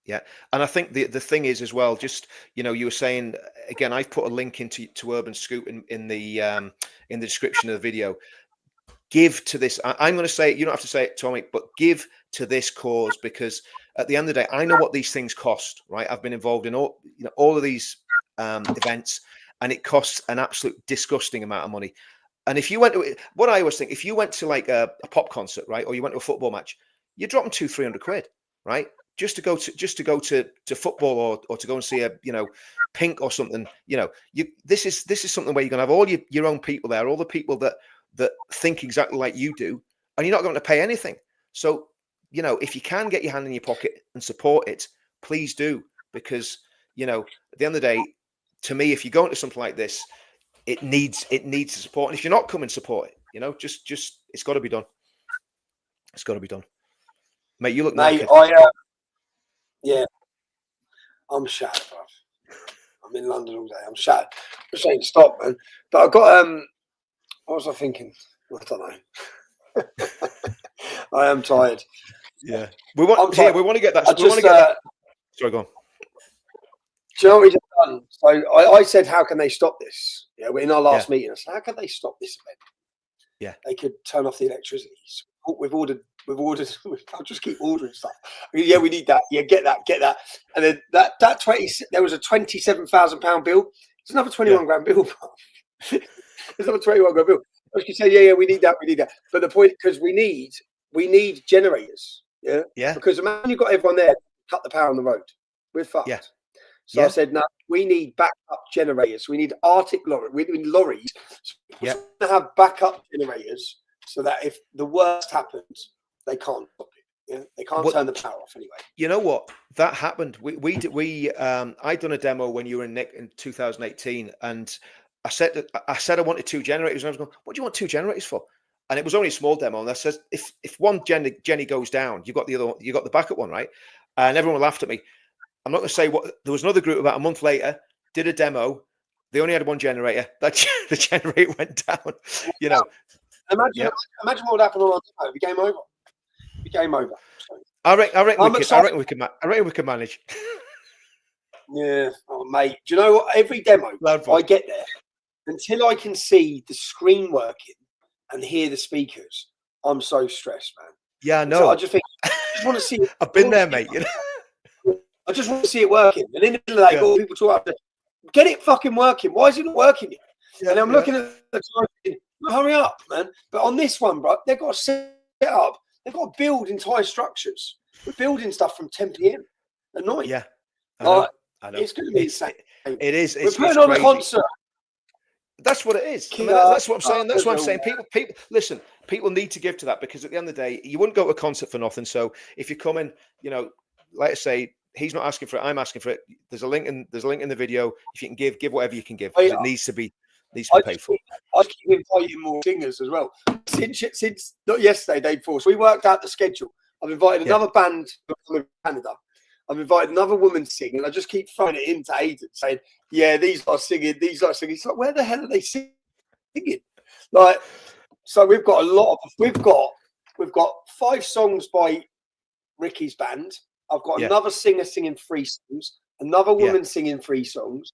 Yeah. And I think the thing is as well. Just you were saying again. I've put a link to Urban Scoop in the description of the video. Give to this. I'm going to say it. You don't have to say it, Tommy, but give to this cause because. At the end of the day, I know what these things cost, right? I've been involved in all of these events, and it costs an absolute disgusting amount of money. And if you went to what I always think, if you went to like a pop concert, right, or you went to a football match, you're dropping 200-300 quid, right, just to go to football or to go and see a Pink or something. This is something where you're gonna have all your own people there, all the people that think exactly like you do, and you're not going to pay anything. So. If you can get your hand in your pocket and support it, please do. Because, at the end of the day, to me, if you go into something like this, it needs the support. And if you're not coming, support it. Just it's got to be done. It's got to be done. Mate, you look mate, yeah, I'm shattered, bro. I'm in London all day. I'm shattered. I'm saying stop, man. But I've got, what was I thinking? I don't know. I am tired. Yeah, we want to get that. Sorry, go on. Do you know what we just done? So I said, how can they stop this? Yeah, in our last meeting, I said, how can they stop this event? Yeah, they could turn off the electricity. We've ordered. I'll just keep ordering stuff. Yeah, we need that. Yeah, get that. And then that 20. There was a £27,000 bill. It's another 21 grand bill. There's another 21 grand bill. I was say, yeah, we need that. But the point, because we need generators. Yeah. Because imagine you've got everyone there, cut the power on the road. We're fucked. Yeah. So I said, no, we need backup generators. We need Arctic lorries. We need lorries. So we're going to have backup generators so that if the worst happens, they can't stop it. Yeah? They can't turn the power off anyway. You know what? That happened. I'd done a demo when you were in Nick in 2018, and I said I wanted 2 generators, and I was going, what do you want 2 generators for? And it was only a small demo. And I said, if one Jenny goes down, you got the backup one, right? And everyone laughed at me. I'm not going to say what. There was another group about a month later, did a demo. They only had 1 generator. The generator went down. Imagine what would happen on our demo. It became over. I reckon we can manage. Yeah, mate. Do you know what? Every demo I get there, until I can see the screen working and hear the speakers, I'm so stressed, man. Yeah, I know. So I just want to see it. I've been there, mate. I just want to see it working. And in the middle of that, people talk about get it fucking working. Why is it not working yet? And I'm looking at the time thinking, hurry up, man. But on this one, bro, they've got to set up, they've got to build entire structures. We're building stuff from 10 p.m. at night. Yeah. I know. It's going to be insane. It is. We're putting on a concert. That's what it is. I mean, that's what I'm saying. That's what I'm saying. People, listen. People need to give to that, because at the end of the day, you wouldn't go to a concert for nothing. So if you come in, you know, like I say, he's not asking for it. I'm asking for it. There's a link in the video. If you can give whatever you can give. It needs to be paid for. I keep inviting more singers as well. Since not yesterday, day before. So we worked out the schedule. I've invited another band from Canada. I've invited another woman to sing, and I just keep throwing it into Aidan, saying, "Yeah, these are singing, these are singing." It's like, where the hell are they singing? Like, so we've got a lot of we've got 5 songs by Ricky's band. I've got another singer singing 3 songs, another woman singing 3 songs,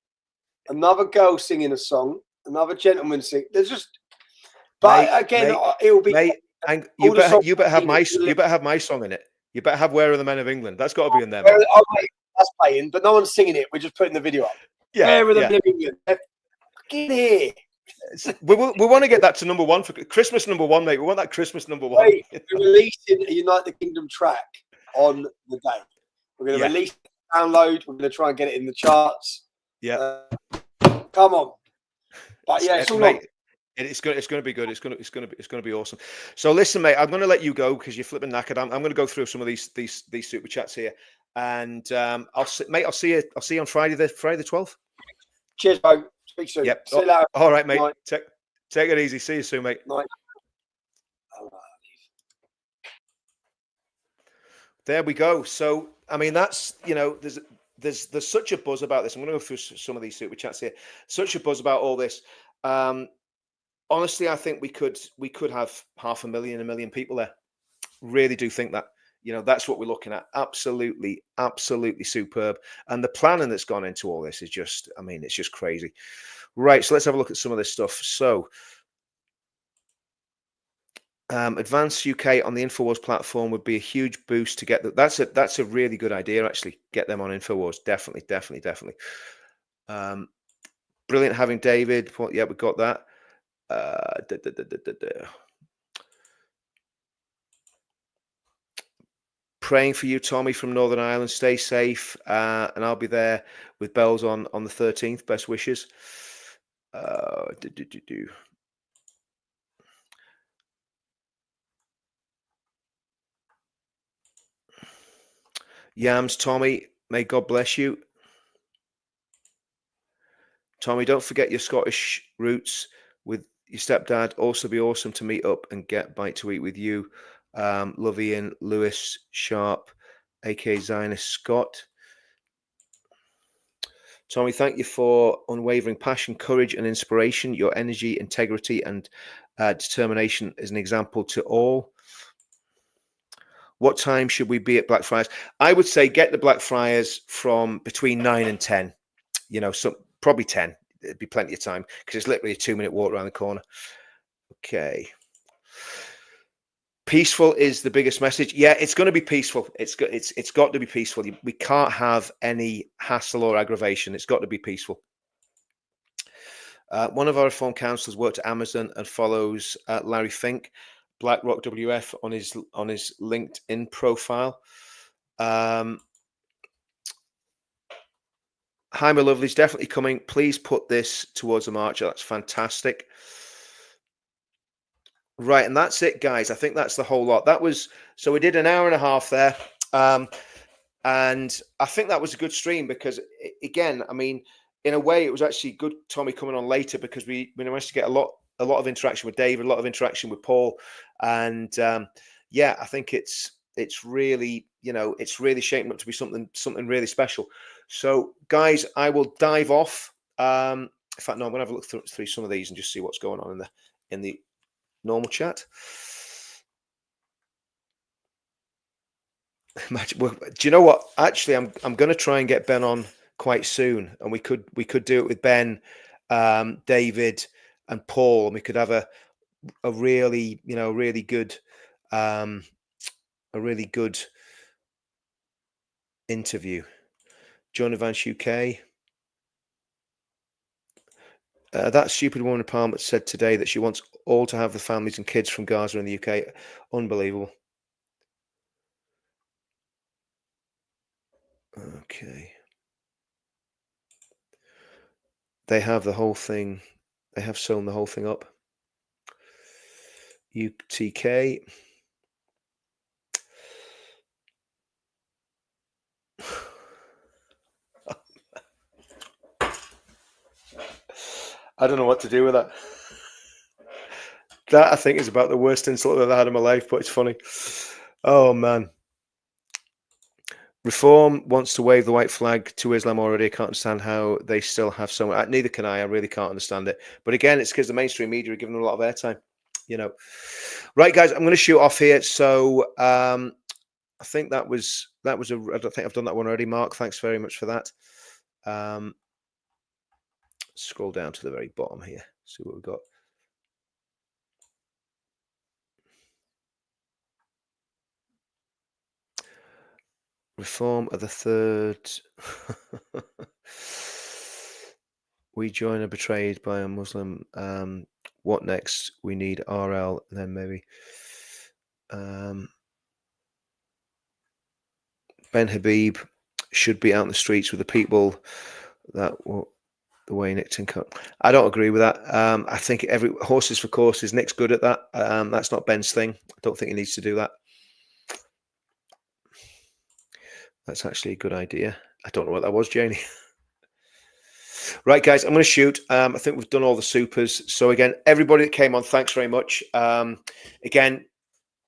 another girl singing a song, another gentleman sing. There's just, but again, it'll be. And you better have my song in it. You better have "Where Are the Men of England." That's got to be in there. That's playing, but no one's singing it. We're just putting the video up. Yeah, Where Are the Men of England? Get here. We want to get that to number 1 for Christmas. Number 1, mate. We want that Christmas number 1. Wait, we're releasing a Unite the Kingdom track on the day. We're going to release the download. We're going to try and get it in the charts. Yeah. Come on. But yeah, it's all right. It's going to be good. It's going to be awesome. So listen, mate, I'm going to let you go because you're flipping knackered. I'm going to go through some of these super chats here, and I'll see you on Friday the 12th. Cheers, bro. Speak soon. Yep. See you later. All right, mate. Night. Take it easy. See you soon, mate. Night. There we go. So I mean, that's, you know, there's such a buzz about this. I'm going to go through some of these super chats here. Such a buzz about all this. Honestly, I think we could have 500,000, 1 million people there. Really do think that. You know, that's what we're looking at. Absolutely superb. And the planning that's gone into all this is just, I mean, it's just crazy. Right, so let's have a look at some of this stuff. So, Advanced UK on the Infowars platform would be a huge boost to get that. That's a really good idea, actually. Get them on Infowars. Definitely. Brilliant having David. Yeah, we got that. Praying for you, Tommy, from Northern Ireland. Stay safe, and I'll be there with bells on the 13th. Best wishes. Yams, Tommy, may God bless you. Tommy, don't forget your Scottish roots with your stepdad. Also be awesome to meet up and get bite to eat with you. Love Ian, Lewis, Sharp, aka Zionist Scott. Tommy, thank you for unwavering passion, courage, and inspiration. Your energy, integrity, and determination is an example to all. What time should we be at Blackfriars? I would say get the Blackfriars from between 9 and 10. You know, so probably 10. It'd be plenty of time because it's literally a 2-minute walk around the corner. Okay. Peaceful is the biggest message. Yeah, it's going to be peaceful. It's got to be peaceful. We can't have any hassle or aggravation. It's got to be peaceful. One of our reform councillors worked at Amazon and follows Larry Fink, BlackRock WF, on his LinkedIn profile. Hi, my lovelies, definitely coming. Please put this towards the march. That's fantastic. Right, and that's it, guys. I think that's the whole lot. That was, so we did an hour and a half there. And I think that was a good stream because, again, I mean, in a way, it was actually good, Tommy, coming on later because we managed to get a lot of interaction with David, a lot of interaction with Paul. And yeah, I think it's really, you know, it's really shaping up to be something really special. So, guys, I will dive off. In fact, no, I'm going to have a look through some of these and just see what's going on in the normal chat. Do you know what? Actually, I'm going to try and get Ben on quite soon, and we could do it with Ben, David, and Paul, and we could have a really, you know, really good interview. John Advance UK. That stupid woman in Parliament said today that she wants all to have the families and kids from Gaza in the UK. Unbelievable. Okay. They have the whole thing. They have sewn the whole thing up. UTK. I don't know what to do with that. That, I think, is about the worst insult I've ever had in my life, but it's funny. Oh, man. Reform wants to wave the white flag to Islam already. I can't understand how they still have so much. Neither can I. I really can't understand it. But again, it's because the mainstream media are giving them a lot of airtime. You know. Right, guys, I'm going to shoot off here. So I think that was I don't think I've done that one already. Mark, thanks very much for that. Scroll down to the very bottom here. See what we've got. Reform of the third. We join are betrayed by a Muslim. What next? We need RL, and then maybe Ben Habib should be out in the streets with the people that the way Nickton cut. I don't agree with that. I think every horses for courses. Nick's good at that. That's not Ben's thing. I don't think he needs to do that. That's actually a good idea. I don't know what that was, Janie. Right, guys, I'm going to shoot. I think we've done all the supers. So again, everybody that came on, thanks very much. Again,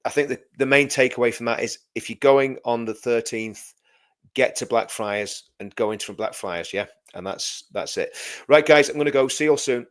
I think the main takeaway from that is if you're going on the 13th, get to Blackfriars and go into Blackfriars, yeah? And that's it. Right, guys, I'm going to go. See you all soon.